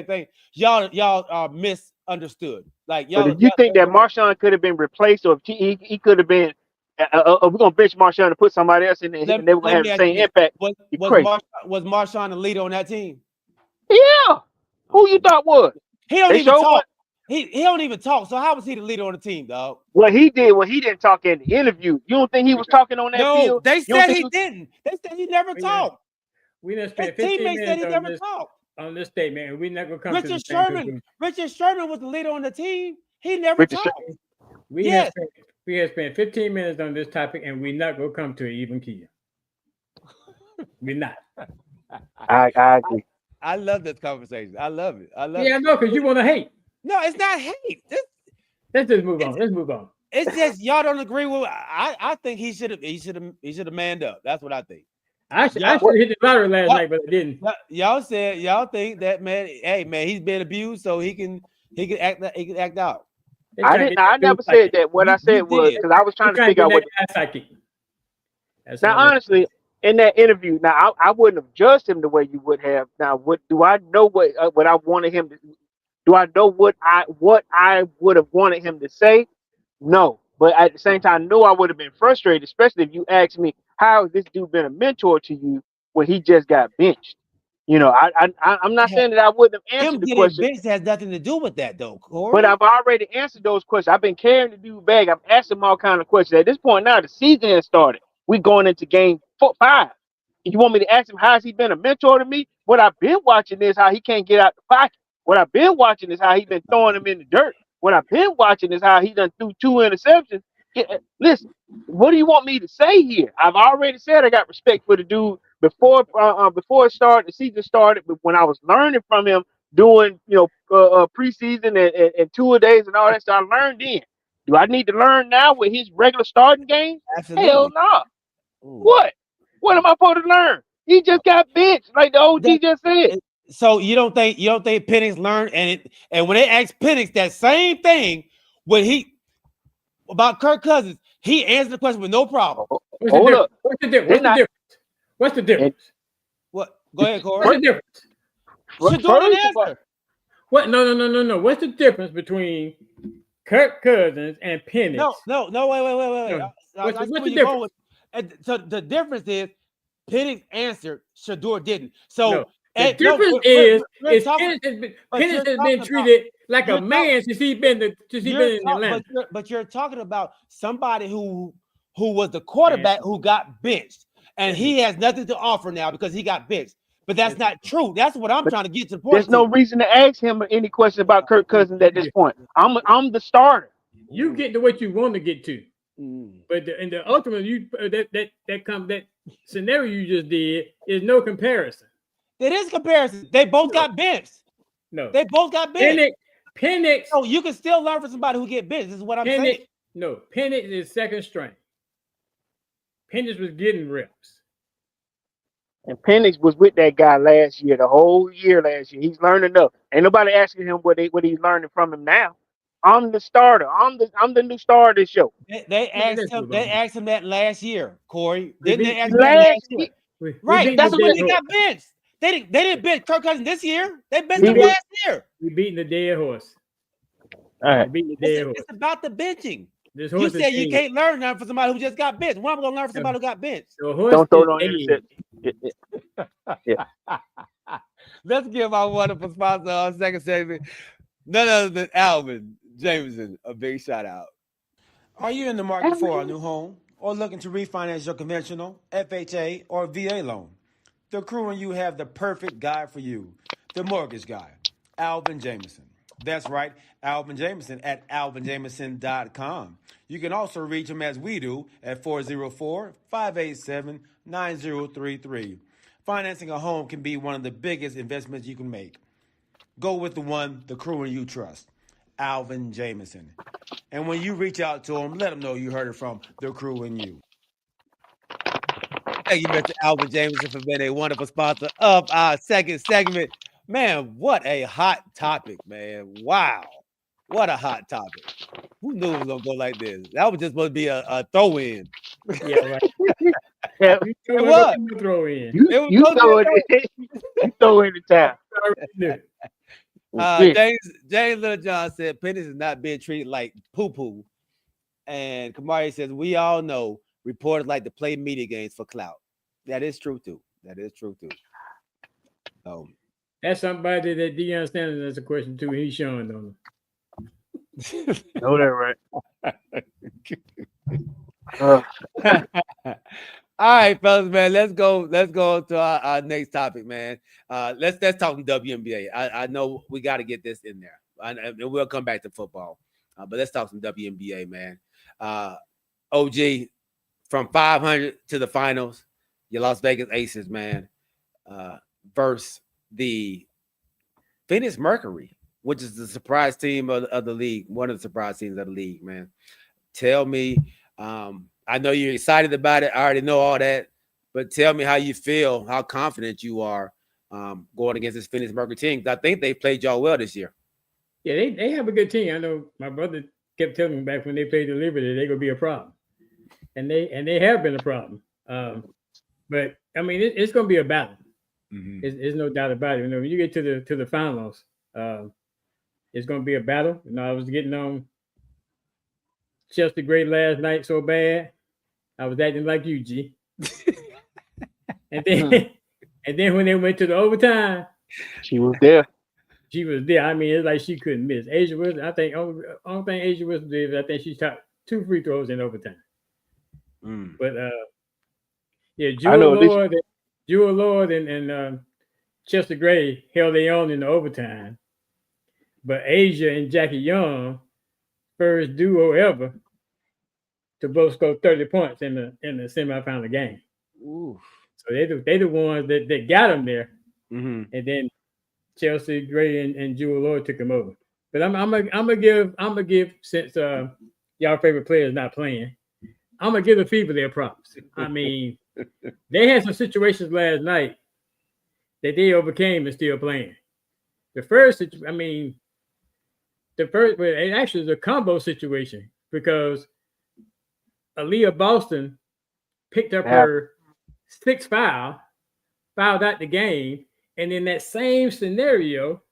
thing, y'all are misunderstood. Like y'all. But if you think that Marshawn could have been replaced, or if he could have been, we're gonna bench Marshawn and put somebody else in there, and they were gonna have the same impact. Was Marshawn the leader on that team? Yeah. Who you thought was? He don't even talk. He don't even talk. So how was he the leader on the team, dog? Well, he did when he didn't talk in the interview. You don't think he was talking on that field? No, they said he didn't. They said he never talked. We done spent 15 minutes on this statement, and we're not gonna come to the same conclusion. Richard Sherman was the leader on the team. He never talked. We have spent 15 minutes on this topic, and we're not gonna come to an even key. We're not. I agree. I love this conversation. I love it. I love Yeah, I it. know, because you want to hate. No, it's not hate. Let's just move on. Let's move on. It's just y'all don't agree with. I think he should have manned up. That's what I think. I should have hit the lottery last Y'all- night, but I didn't. Y'all said y'all think that man. Hey man, he's been abused, so he can act out. I never said that. What I said was because I was trying to figure out what. Psychic. Now, honestly, in that interview, now I wouldn't have judged him the way you would have. Now, what do I know? What I wanted him to? Do I know what I would have wanted him to say? No, but at the same time, I know I would have been frustrated, especially if you asked me how has this dude been a mentor to you when he just got benched. You know, I'm not saying that I wouldn't have answered the question. Benched has nothing to do with that, though, Corey. But I've already answered those questions. I've been carrying the dude back. I've asked him all kind of questions. At this point now, the season has started. We're going into game 5. You want me to ask him how has he been a mentor to me? What I've been watching is how he can't get out the pocket. What I've been watching is how he's been throwing him in the dirt. What I've been watching is how he done threw 2 interceptions. Listen, what do you want me to say here? I've already said I got respect for the dude before it started, the season started. But when I was learning from him doing preseason and 2-a-days and all that stuff, I learned then. Do I need to learn now with his regular starting games? Absolutely. Hell no. What? What am I supposed to learn? He just got benched, like the OG just said. So you don't think Penix learned and when they asked Penix that same thing about Kirk Cousins, he answered the question with no problem. Hold up. What's the difference? What's the difference? What? Go ahead, Corey. What's the difference? What? No. What's the difference between Kirk Cousins and Penix? No. Wait. No. What's the difference? So the difference is Penix answered, Shador didn't. So no. The difference is Penix has been treated like a man since he's been in Atlanta. But you're talking about somebody who was the quarterback who got benched, and he has nothing to offer now because he got benched. But that's not true. That's what I'm trying to get to the point. There's no reason to ask him any questions about Kirk Cousins at this point. I'm the starter. You get to what you want to get to, but in the ultimate, that scenario you just did is no comparison. It is comparison. They both got benched. No, they both got benched. Penix. Oh, you can still learn from somebody who get benched. This is what I'm saying. No, Penix is second string. Penix was getting reps. And Penix was with that guy last year, the whole year last year. He's learning enough. Ain't nobody asking him what he's learning from him now. I'm the starter. I'm the new star of this show. They asked him that last year, Corey. Didn't they ask him last year? Right. That's when he got benched. They didn't bench Kirk Cousins this year. They benched him last year. We beating the dead horse. All right. It's about the benching. You said you can't learn nothing from somebody who just got benched. When am I going to learn from somebody who got benched? Don't throw no interception. Yeah. Let's give our wonderful sponsor our second segment. None other than Alvin Jameson. A big shout out. Are you in the market for a new home or looking to refinance your conventional, FHA, or VA loan? The crew and you have the perfect guy for you, the mortgage guy, Alvin Jameson. That's right, Alvin Jameson at alvinjameson.com. You can also reach him as we do at 404-587-9033. Financing a home can be one of the biggest investments you can make. Go with the one the crew and you trust, Alvin Jameson. And when you reach out to him, let him know you heard it from the crew and you. Thank you, Mr. Alvin Jameson, for being a wonderful sponsor of our second segment. Man, what a hot topic, man. Wow. What a hot topic. Who knew it was going to go like this? That was just supposed to be a throw-in. Yeah, right. Yeah, it was. Throw in. You throw it in. You throw in the towel. James Littlejohn said Penix is not being treated like poo-poo. And Kamari says, we all know reporters like to play media games for clout. That is true, too. That's somebody that Deion Sanders has a question to. He's showing them. Know that, right? All right, fellas, man. Let's go to our next topic, man. Let's talk WNBA. I know we got to get this in there, and we'll come back to football. But let's talk some WNBA, man. OG, from 500 to the finals, your Las Vegas Aces, man, versus the Phoenix Mercury, which is the surprise team of the league, one of the surprise teams of the league, man. Tell me, I know you're excited about it. I already know all that, but tell me how you feel, how confident you are going against this Phoenix Mercury team. I think they played y'all well this year. Yeah, they have a good team. I know my brother kept telling me back when they played the Liberty, they're gonna be a problem, and they have been a problem. But I mean, it's gonna be a battle. Mm-hmm. There's no doubt about it. You know, when you get to the finals, it's gonna be a battle. You know, I was getting on Chelsea Gray last night so bad, I was acting like you, G. and then when they went to the overtime, she was there. She was there. I mean, it's like she couldn't miss. Asia was, I think, only thing Asia was did, I think she shot 2 free throws in overtime. But yeah, Jewel Lord and Chester Gray held their own in the overtime. But Asia and Jackie Young, first duo ever to both score 30 points in the semifinal game. Ooh. So they the ones that got them there. Mm-hmm. And then Chelsea Gray and Jewel Lord took them over. But I'm gonna give since y'all favorite player is not playing, I'm gonna give the FIBA their props. I mean, they had some situations last night that they overcame and still playing. The first, it actually is a combo situation because Aaliyah Boston picked up her 6th foul, fouled out the game, and in that same scenario,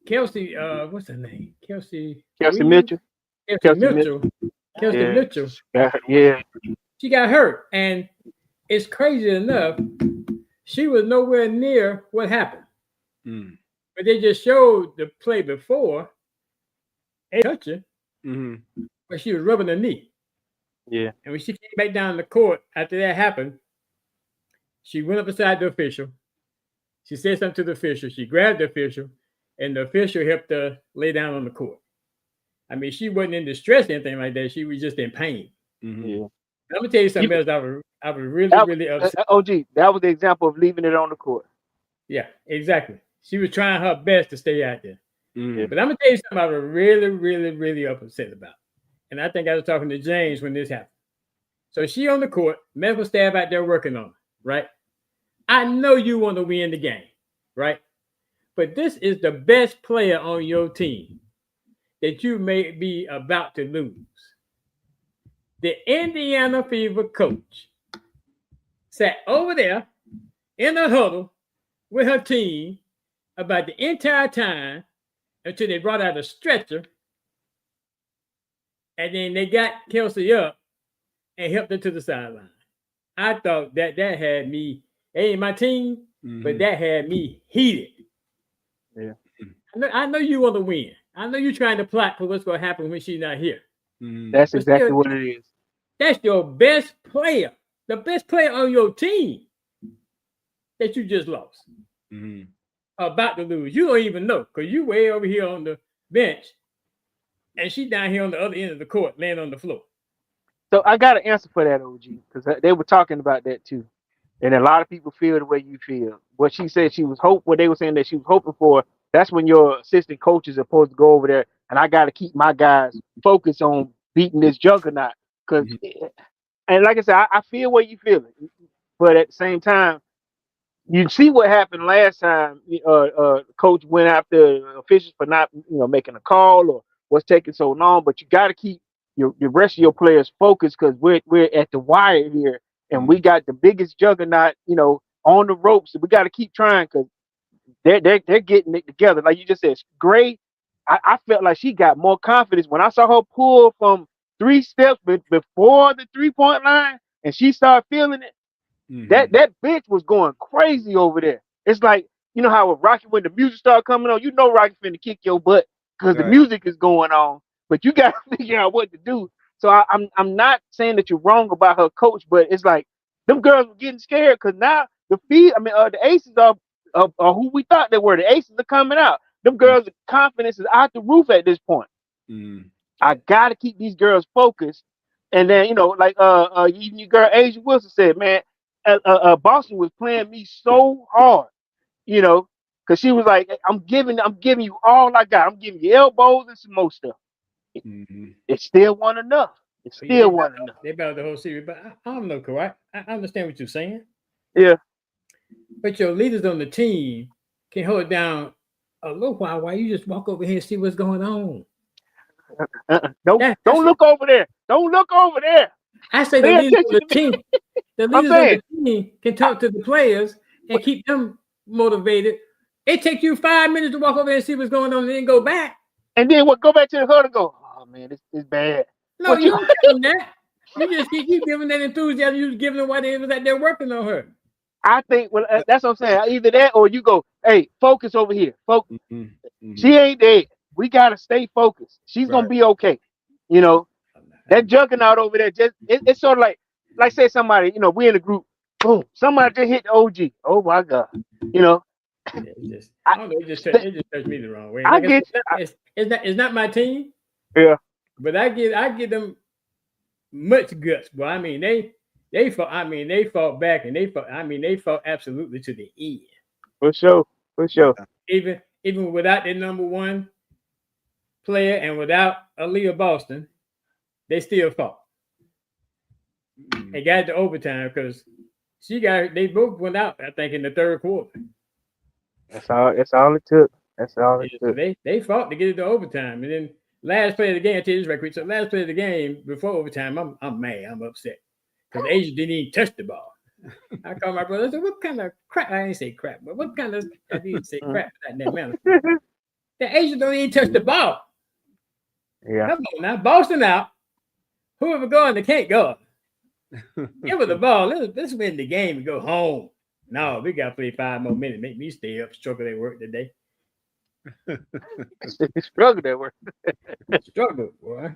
Kelsey, what's her name? Kelsey Mitchell. Kelsey Mitchell. Yeah. She got hurt. And it's crazy enough, she was nowhere near what happened. But they just showed the play before a toucher, but she was rubbing her knee. Yeah. And when she came back down the court after that happened, she went up beside the official. She said something to the official. She grabbed the official, and the official helped her lay down on the court. I mean, she wasn't in distress or anything like that. She was just in pain. Yeah. I'm gonna tell you something else. I was really upset. OG, that was the example of leaving it on the court. Yeah, exactly. She was trying her best to stay out there. Yeah. But I'm gonna tell you something I was really, really, really upset about. And I think I was talking to James when this happened. So she on the court, medical staff out there working on her, right? I know you want to win the game, right? But this is the best player on your team that you may be about to lose. The Indiana Fever coach sat over there in a huddle with her team about the entire time until they brought out a stretcher, and then they got Kelsey up and helped her to the sideline. I thought that had me, ain't my team, but that had me heated. Yeah. I know you want to win. I know you're trying to plot for what's going to happen when she's not here. That's exactly what it is. That's your best player, the best player on your team that you just lost. About to lose. You don't even know because you way over here on the bench and she down here on the other end of the court, laying on the floor. So I got an answer for that, OG, because they were talking about that too. And a lot of people feel the way you feel. What she said what they were saying that she was hoping for, that's when your assistant coaches are supposed to go over there and I got to keep my guys focused on beating this juggernaut. And like I said, I feel what you feel. But at the same time, you see what happened last time. Coach went after officials for not, making a call or what's taking so long. But you got to keep your rest of your players focused because we're at the wire here, and we got the biggest juggernaut, on the ropes. So we got to keep trying because they're getting it together. Like you just said, Gray. I felt like she got more confidence when I saw her pull from 3 steps before the 3-point line, and she started feeling it. That bitch was going crazy over there. It's like, you know how with Rocky, when the music started coming on, Rocky finna kick your butt because the music is going on, but you got to figure out what to do. So I'm not saying that you're wrong about her coach, but it's like them girls were getting scared because now the Aces are who we thought they were. The Aces are coming out. Them girls' confidence is out the roof at this point. I got to keep these girls focused And then like even your girl Asia Wilson said, man, Boston was playing me so hard, because she was like, I'm giving you all I got. I'm giving you elbows and some more stuff. It still wasn't enough. It Oh, yeah, still wasn't enough. they battled the whole series, but I don't know, Kawhi. I understand what you're saying. Yeah. But your leaders on the team can hold it down a little while you just walk over here and see what's going on. Don't look over there. Don't look over there. I say the leaders on the team, can talk to the players and keep them motivated. It takes you 5 minutes to walk over there and see what's going on and then go back. And then go back to the huddle and go, oh man, this is bad. No, you don't give them that. You just keep giving that enthusiasm. You just giving them why they was out there working on her. I think that's what I'm saying. Either that or you go, hey, focus over here. Focus. She ain't dead. We gotta stay focused. She's gonna be okay. That juggernaut over there, it's sort of like say somebody, we in a group, boom, somebody just hit the OG. Oh my God. I don't know, it just touched me the wrong way. I get it's not my team. Yeah. But I give them much guts. Well, I mean, they fought. I mean, they fought back, and they fought absolutely to the end. For sure. Even without their number one player and without Aaliyah Boston, they still fought. They got to overtime because they both went out, I think, in the third quarter. That's all it took. That's all it took. So they fought to get it to overtime. And then last play of the game, I tell you this right quick. So last play of the game before overtime, I'm mad. I'm upset. Because Asia didn't even touch the ball. I called my brother. I said, what kind of crap? I ain't say crap, but what kind of I didn't say crap in that manner. The Asia don't even touch the ball. Yeah. Come on now. Boston out. Whoever going, they can't go. Give her the ball. Let's win the game and go home. No, we got to play 5 more minutes. Make me stay up, struggle at work today. Struggle at work. Struggle, boy.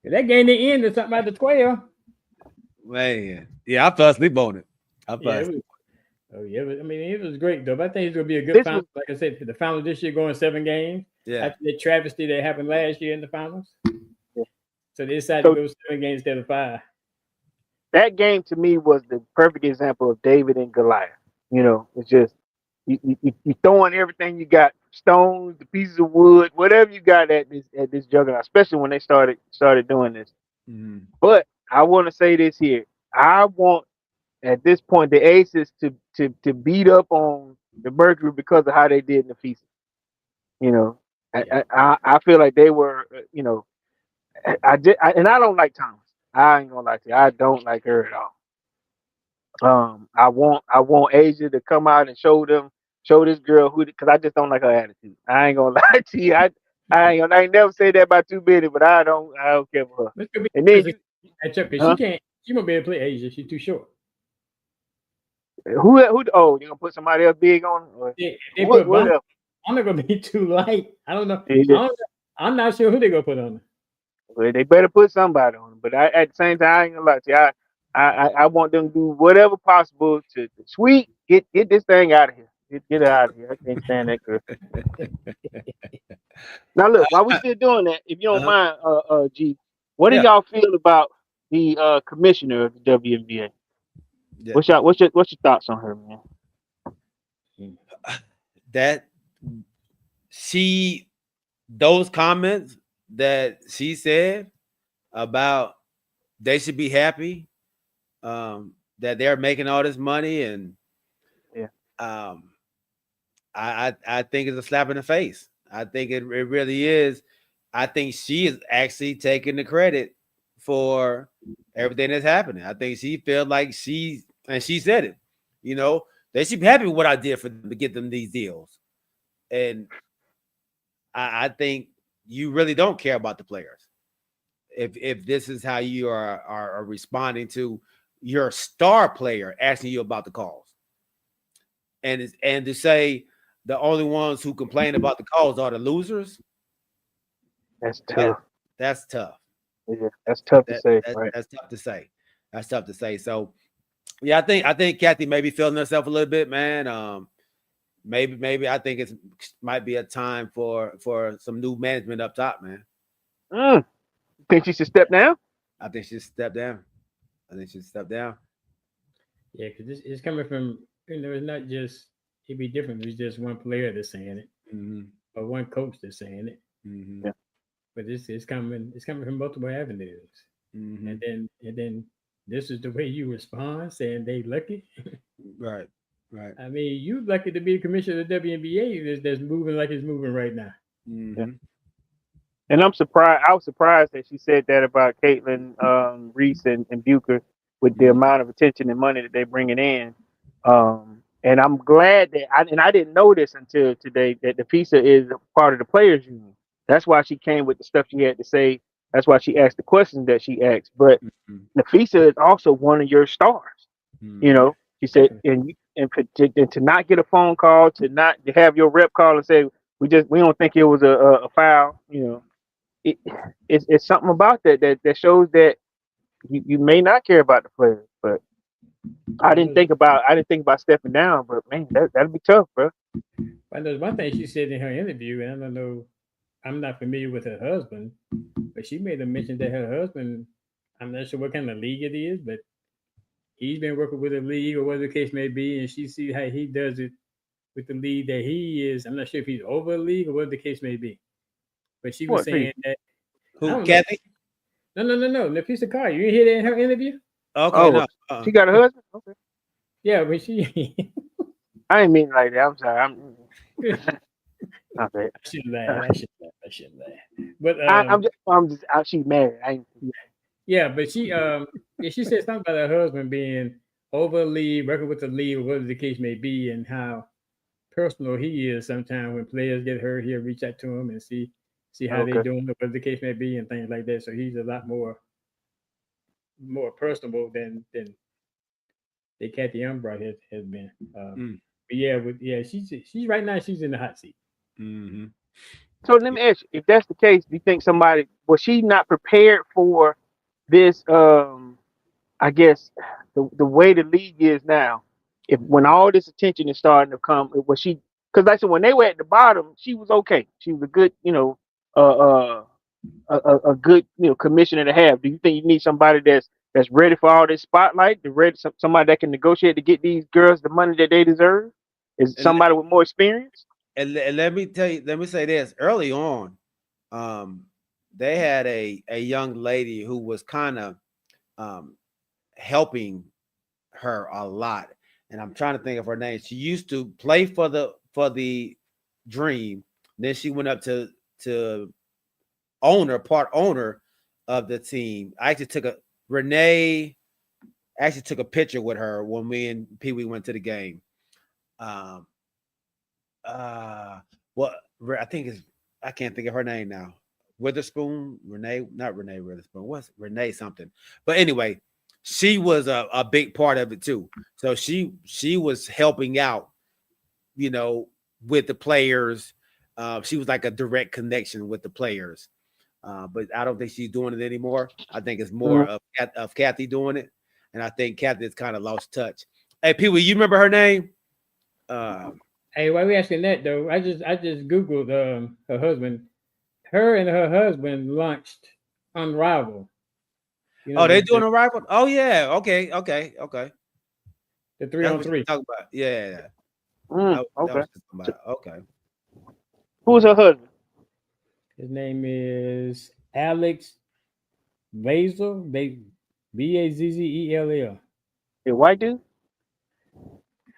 If that game didn't end, it's something about the 12. Man, yeah, I fell asleep on it. I mean, it was great though. But I think it's gonna be a good final. Like I said, for the finals this year, going 7 games. Yeah. After the travesty that happened last year in the finals. Yeah. So they decided to go 7 games instead of 5. That game to me was the perfect example of David and Goliath. It's just you throwing everything you got, stones, the pieces of wood, whatever you got at this juggernaut, especially when they started doing this. But I want to say this here. I want at this point the Aces to beat up on the Mercury because of how they did in the Feast. I feel like they were, and I don't like Thomas. I ain't gonna lie to you. I don't like her at all. I want Asia to come out and show this girl because I just don't like her attitude. I ain't gonna lie to you. I ain't never said that about Too Bitty, but I don't care for her. And then she won't be able to play Asia. She's too short. Who? Oh, you gonna put somebody else big on? I'm not gonna be too light. I don't know. I'm not sure who they gonna put on her. Well, they better put somebody on them. But at the same time, I ain't gonna lie to you. I want them to do whatever possible to Sweet get this thing out of here. Get her out of here. I can't stand that girl. Now look, while we still doing that, if you don't mind, G, what do y'all feel about the commissioner of the WNBA? Yeah. What's your thoughts on her, man? That those comments that she said about they should be happy that they're making all this money, and I think it's a slap in the face. I think it really is. I think she is actually taking the credit for everything that's happening. I think she feels like she said it, they should be happy with what I did for them to get them these deals. And I think you really don't care about the players if this is how you are responding to your star player asking you about the calls, and to say the only ones who complain about the calls are the losers. That's tough. That's tough. Yeah, that's tough to say. Right. That's tough to say. That's tough to say. So, yeah, I think Kathy may be feeling herself a little bit, man. Maybe I think it might be a time for some new management up top, man. Think she should step down? I think she should step down. I think she should step down. Yeah, because it's coming from, it's not just, it'd be different if it's just one player that's saying it or one coach that's saying it. Yeah. But it's coming from multiple avenues. And then this is the way you respond, saying they lucky. Right. Right. I mean, you lucky to be a commissioner of the WNBA that's moving like it's moving right now. Yeah. And I'm surprised. I was surprised that she said that about Caitlin Reese and Bucher with the amount of attention and money that they're bringing in. And I'm glad that I didn't know this until today that Nafisa is a part of the players union. That's why she came with the stuff she had to say. That's why she asked the questions that she asked. But Nafisa is also one of your stars. You know, she said, and to not get a phone call, to have your rep call and say we don't think it was a foul. You know, it's something about that shows that you may not care about the players. But I didn't think about stepping down. But man, that'd be tough, bro. But there's one thing she said in her interview, and I don't know, I'm not familiar with her husband, but she made a mention that her husband, I'm not sure what kind of league it is, but he's been working with a league or whatever the case may be, and she sees how he does it with the league that he is. I'm not sure if he's over a league or whatever the case may be. But she was saying that. Who, Kathy? No. Nafisa Carr. You didn't hear that in her interview? Okay, no. She got a husband? Okay. Yeah, but she. I didn't mean it like that. I'm sorry. I'm not bad. I shouldn't laugh. But she's married. Yeah, but she she said something about her husband being over the league, working with the league, or whatever the case may be, and how personal he is. Sometimes when players get hurt, he'll reach out to him and see how they're doing, whatever the case may be, and things like that. So he's a lot more personable than Kathy Umbright has been. But she's right now she's in the hot seat. So let me ask you, if that's the case, do you think was she not prepared for this? I guess the way the league is now, when all this attention is starting to come, was she? Because like I said, when they were at the bottom, she was okay. She was a good, a good, commissioner to have. Do you think you need somebody that's ready for all this spotlight, somebody that can negotiate to get these girls the money that they deserve? Is somebody with more experience? And let me say this. Early on, they had a young lady who was kind of helping her a lot, and I'm trying to think of her name. She used to play for the Dream. Then she went up to part owner of the team. I actually took a picture with her when me and Pee Wee went to the game. I think I can't think of her name now. Witherspoon, not Renee Witherspoon. What's Renee something? But anyway, she was a big part of it too. So she was helping out, with the players. She was like a direct connection with the players. But I don't think she's doing it anymore. I think it's more of Kathy doing it. And I think Kathy has kind of lost touch. Hey, Pee Wee, you remember her name? Hey, why are we asking that though? I just Googled her husband. Her and her husband launched Unrivaled. They're doing Unrivaled? Oh yeah. Okay. The 3-on-3. Talk about. Yeah. Okay. Who's her husband? His name is Alex Bazel. Bazzell. A white dude?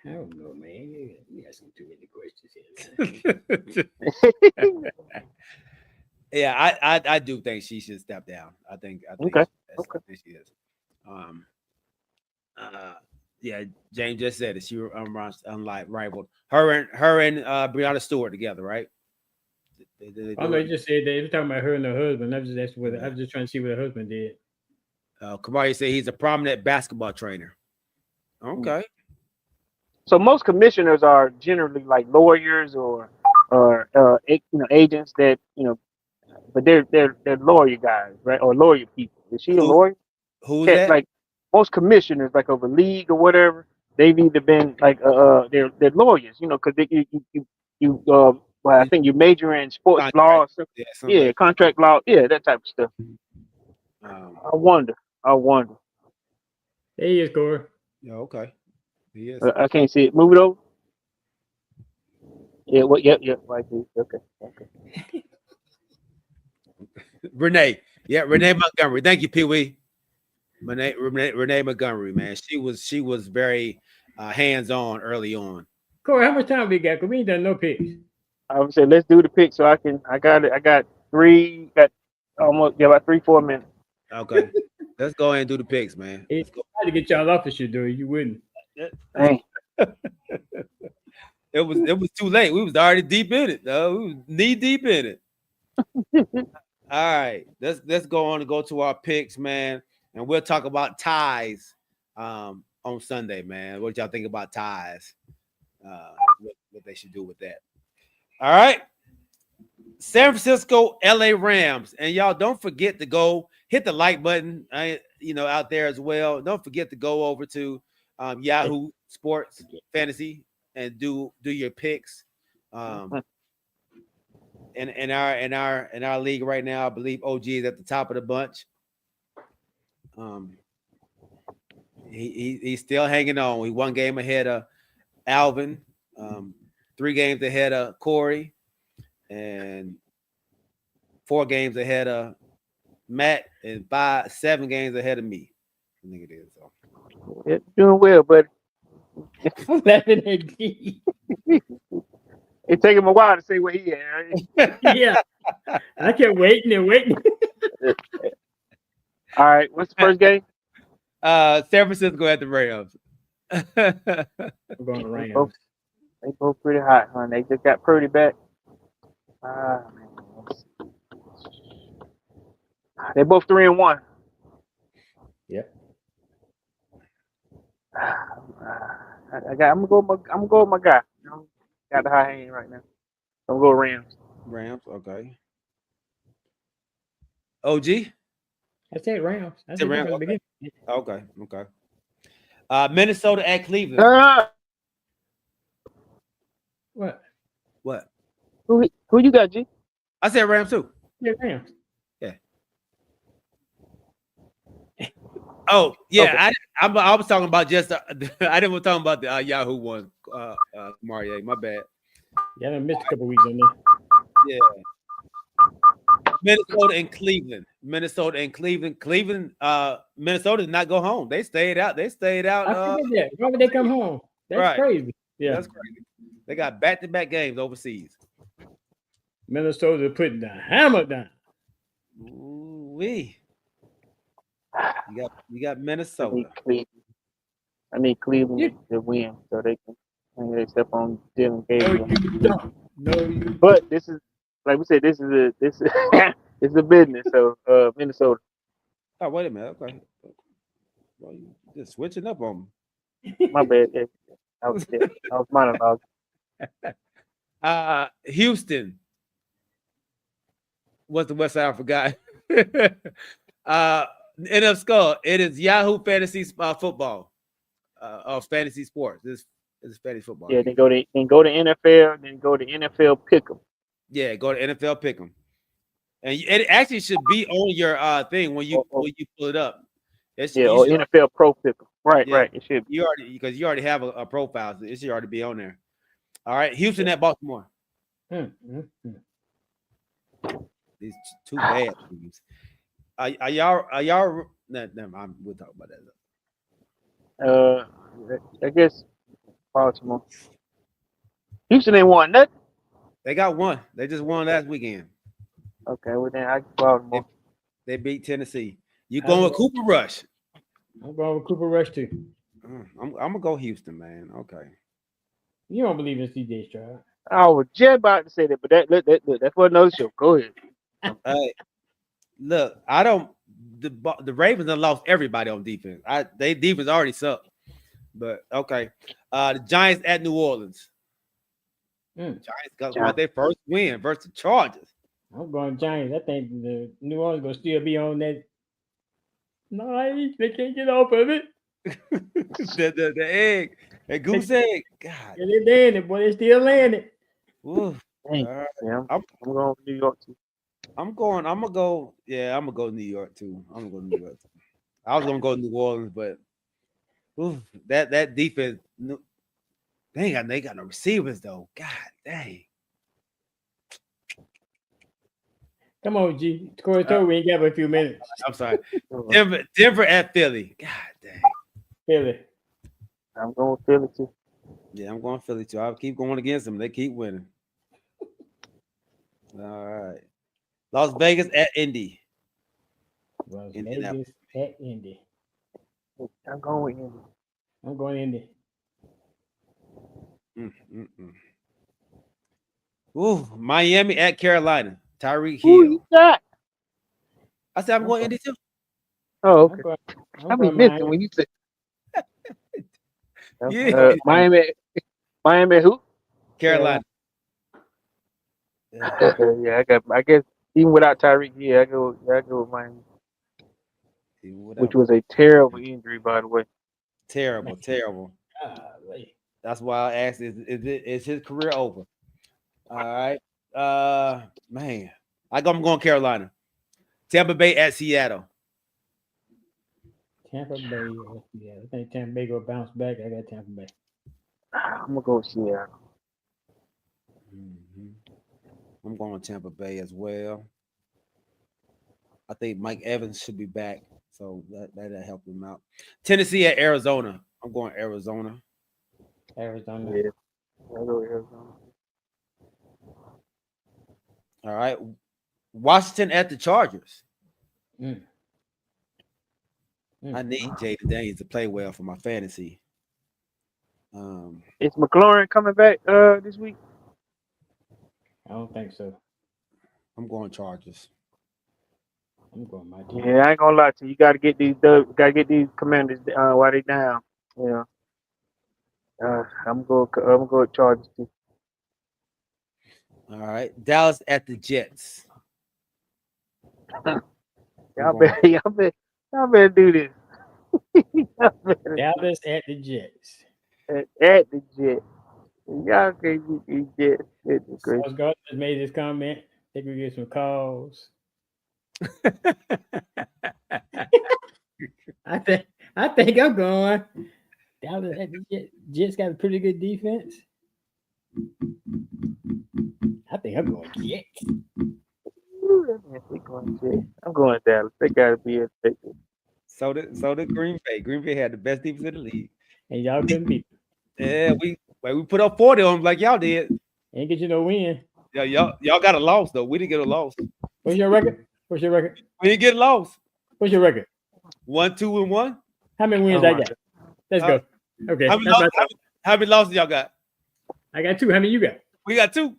I don't know, man. You asking too many questions here. Yeah, I do think she should step down. I think she is. Yeah, James just said it. She unrivaled. Her and Breonna Stewart together, right? They just said they were talking about her and her husband. I was just asking I was just trying to see what her husband did. Kamari said he's a prominent basketball trainer. Okay. So most commissioners are generally like lawyers or agents that but they're lawyer guys, right? Or lawyer people. Is she a lawyer? Who's that? Like most commissioners, like of a league or whatever, they've either been like they're lawyers, because I think you major in sports law, contract law, that type of stuff. I wonder. There he is, Corey. Yeah, okay. He is. I can't see it. Move it over. Yeah. What? Yep. Right there. Okay. Renee. Yeah, Renee Montgomery. Thank you, Pee Wee. Renee Montgomery, man. She was very hands-on early on. Corey, how much time we got? Because we ain't done no picks. I would say let's do the pick so I can. I got it. I got three. Got almost about 3-4 minutes. Okay. Let's go ahead and do the picks, man. It's hard to get y'all off the shit, though. You wouldn't. Dang. It was too late. We was already deep in it, though. We was knee deep in it. All right. Let's go on and go to our picks, man. And we'll talk about ties on Sunday, man. What y'all think about ties? What they should do with that. All right. San Francisco, LA Rams. And y'all don't forget to go hit the like button, out there as well. Don't forget to go over to Yahoo Sports Fantasy and do your picks. In our league right now, I believe OG is at the top of the bunch. He's still hanging on. He 1 game ahead of Alvin, 3 games ahead of Corey, and 4 games ahead of Matt, and 7 games ahead of me. I think it is. So. Yeah, doing well, but 11 and D. It take him a while to say where he at. Yeah. I kept waiting and waiting. All right, what's the first game? San Francisco at the Rams. I'm going to Rams. They both pretty hot, huh? They just got Purdy back. Man. They both 3-1. Yep. I'm gonna go with my guy. You know, got the high hand right now. I'm gonna go Rams. Rams, okay. OG? I said Rams. I said Rams. Okay. Okay. Minnesota at Cleveland. What? Who you got, G? I said Rams too. Yeah, Rams. Yeah. Oh yeah, okay. I was talking about just I didn't want to talk about the Yahoo one. Mario, my bad. Yeah, I missed a couple weeks on there. Yeah. Minnesota and Cleveland. Cleveland. Minnesota did not go home. They stayed out. I forget that. Why would they come home? That's right. Crazy. Yeah, that's crazy. They got back-to-back games overseas. Minnesota putting the hammer down. Ooh-wee. You got Minnesota. I need Cleveland to win so they can step on Dylan Gabriel. No, but this is like we said, this is it's a business. So Minnesota. Oh, wait a minute. Okay. Well, you just switching up on me. My bad. I was monologue. Houston. What's the West Side? I forgot. NF Skull. It is Yahoo Fantasy Football. Of fantasy sports. This is fantasy football. Yeah, then go to NFL, then go to NFL Pick'em. Yeah, go to NFL Pick'em. And it actually should be on your thing when you pull it up. Or NFL Pro Pick'em. Right, right. It should be. You already have a profile. So it should already be on there. All right, Houston at Baltimore. These 2 bad teams. Are y'all? Never mind. We'll talk about that. I guess Baltimore. Houston ain't won nothing. They got 1. They just won last weekend. Okay, well then I Baltimore. They beat Tennessee. You going with Cooper Rush? I'm going with Cooper Rush too. I'm gonna go Houston, man. Okay. You don't believe in CJ Stroud? I was just about to say that, but that's for another show. Go ahead. Look, I don't. The Ravens have lost everybody on defense. They defense already sucked. But okay. The Giants at New Orleans. Giants got their first win versus the Chargers. I'm going Giants. I think the New Orleans gonna still be on that. Nice. They can't get off of it. the egg, that goose egg. God. Yeah, they're laying it, boy. They're still laying it. Ooh. Dang. Right. Yeah, I'm going with New York too. I'm gonna go. Yeah, I'm gonna go New York too. I'm gonna go New York. I was gonna go New Orleans, but oof, that defense, they got no receivers though. God dang. Come on, G. Corey told we ain't got but a few minutes. I'm sorry. Denver at Philly. God dang. Philly. I'm going Philly too. Yeah, I'm going Philly too. I'll keep going against them. They keep winning. All right. Las Vegas at Indy. Las Vegas at Indy. I'm going Indy. I'm going Indy. Ooh, Miami at Carolina. Tyreek Who Hill. you got? I said I'm going Indy too. Oh, okay. I'm I be going missing Miami. when you say Yeah. Miami who? Carolina. Yeah, I guess even without Tyreek, I go with Miami. Which was a terrible injury, by the way. Terrible. That's why I asked, is his career over? All right. Man. I'm going Carolina. Tampa Bay at Seattle. Tampa Bay. Yeah, I think Tampa Bay will bounce back. I got Tampa Bay. I'm gonna go with Seattle. I'm going Tampa Bay as well. I think Mike Evans should be back, so that'll help him out. Tennessee at Arizona. I'm going Arizona. Arizona. Yeah, I go Arizona. All right. Washington at the Chargers. I need Jaden Daniels to play well for my fantasy. Is McLaurin coming back this week? I don't think so. I'm going Chargers. I'm going my team. Yeah, I ain't gonna lie to you. You gotta get these Commanders while they down. Yeah. I'm going with Chargers too. All right. Dallas at the Jets. Y'all better do this. Dallas at the Jets. At the Jets. Y'all can't beat these Jets. Sauce Gardner just made this comment. I think we get some calls. I think I'm going. Dallas at the Jets. Jets got a pretty good defense. I think I'm going Jets. I'm going Dallas. They gotta be effective. So did Green Bay. Green Bay had the best defense in the league. And y'all couldn't beat them. Yeah, we put up 40 on them like y'all did. Ain't get you no win. Yeah, y'all got a loss though. We didn't get a loss. What's your record? We didn't get a loss. What's your record? 1-2-1. How many wins I got? Let's go. Okay. How many losses y'all got? I got 2. How many you got? We got 2.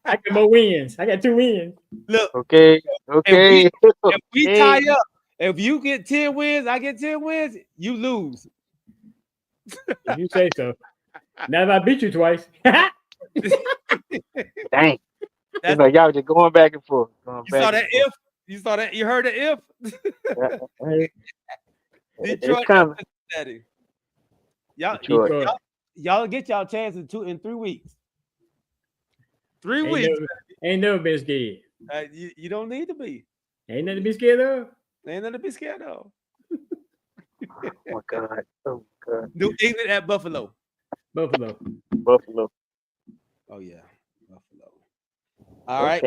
I got more wins. I got 2 wins. Look. Okay. If we tie up, if you get 10 wins, I get 10 wins, you lose. If you say so. Now if I beat you twice. Dang. You know, y'all just going back and forth. Saw that if? You saw that? You heard the if? Detroit. Y'all get y'all chance in 3 weeks. 3 weeks. Ain't never been scared. You don't need to be. Ain't nothing to be scared of. Ain't nothing to be scared of. Oh my God. New England at Buffalo. Buffalo. Oh yeah, Buffalo. All right.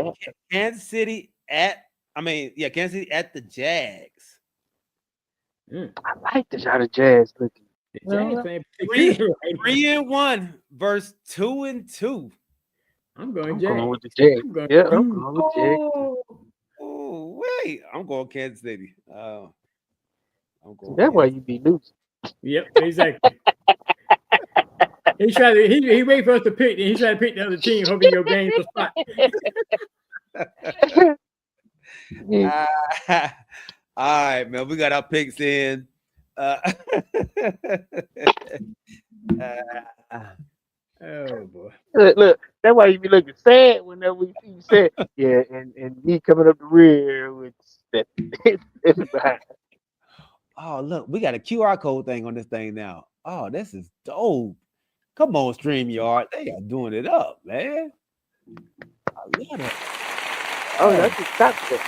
Kansas City at the Jags. I like the shot of Jazz looking. The Jags playing 3-1 versus 2-2. I'm going I'm Jags. going with the Jags. I'm going with Jags. Oh, wait. I'm going Kansas City. That's why you be losing. Yep, exactly. He wait for us to pick, and he tried to pick the other team, hoping your game for spot. All right, man. We got our picks in. Oh boy. Look, that's why you be looking sad whenever we see you say, yeah, and me coming up the rear with it's behind. Oh, look, we got a QR code thing on this thing now. Oh, this is dope. Come on, StreamYard. They are doing it up, man. I love it. Oh, that's just toxic.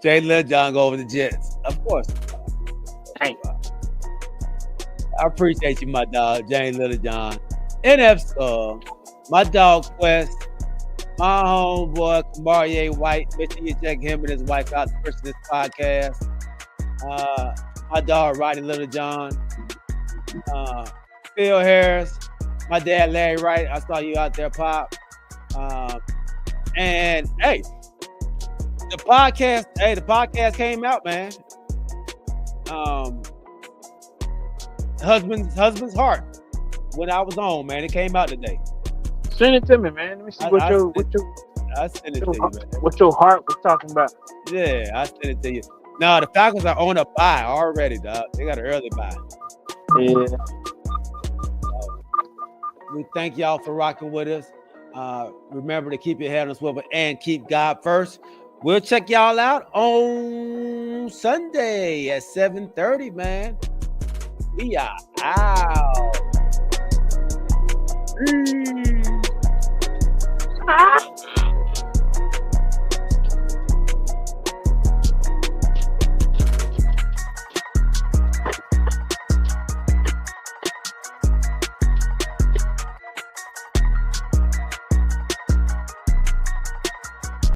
Jay Littlejohn go over the Jets. Of course. Dang. I appreciate you, my dog, Jay Littlejohn. NFC, my dog Quest, my homeboy Kamarier White. Make sure you check him and his wife out for this podcast. My dog Rodney Littlejohn, Phil Harris, my dad Larry Wright. I saw you out there, Pop. And hey, the podcast came out, man. Husband's Heart. When I was on, man, it came out today. Send it to me, man. Let me see what your heart was talking about. Yeah, I sent it to you. No, the Falcons are on a bye already, dog. They got an early bye. Yeah. We thank y'all for rocking with us. Remember to keep your head on the swivel and keep God first. We'll check y'all out on Sunday at 7:30, man. We are out.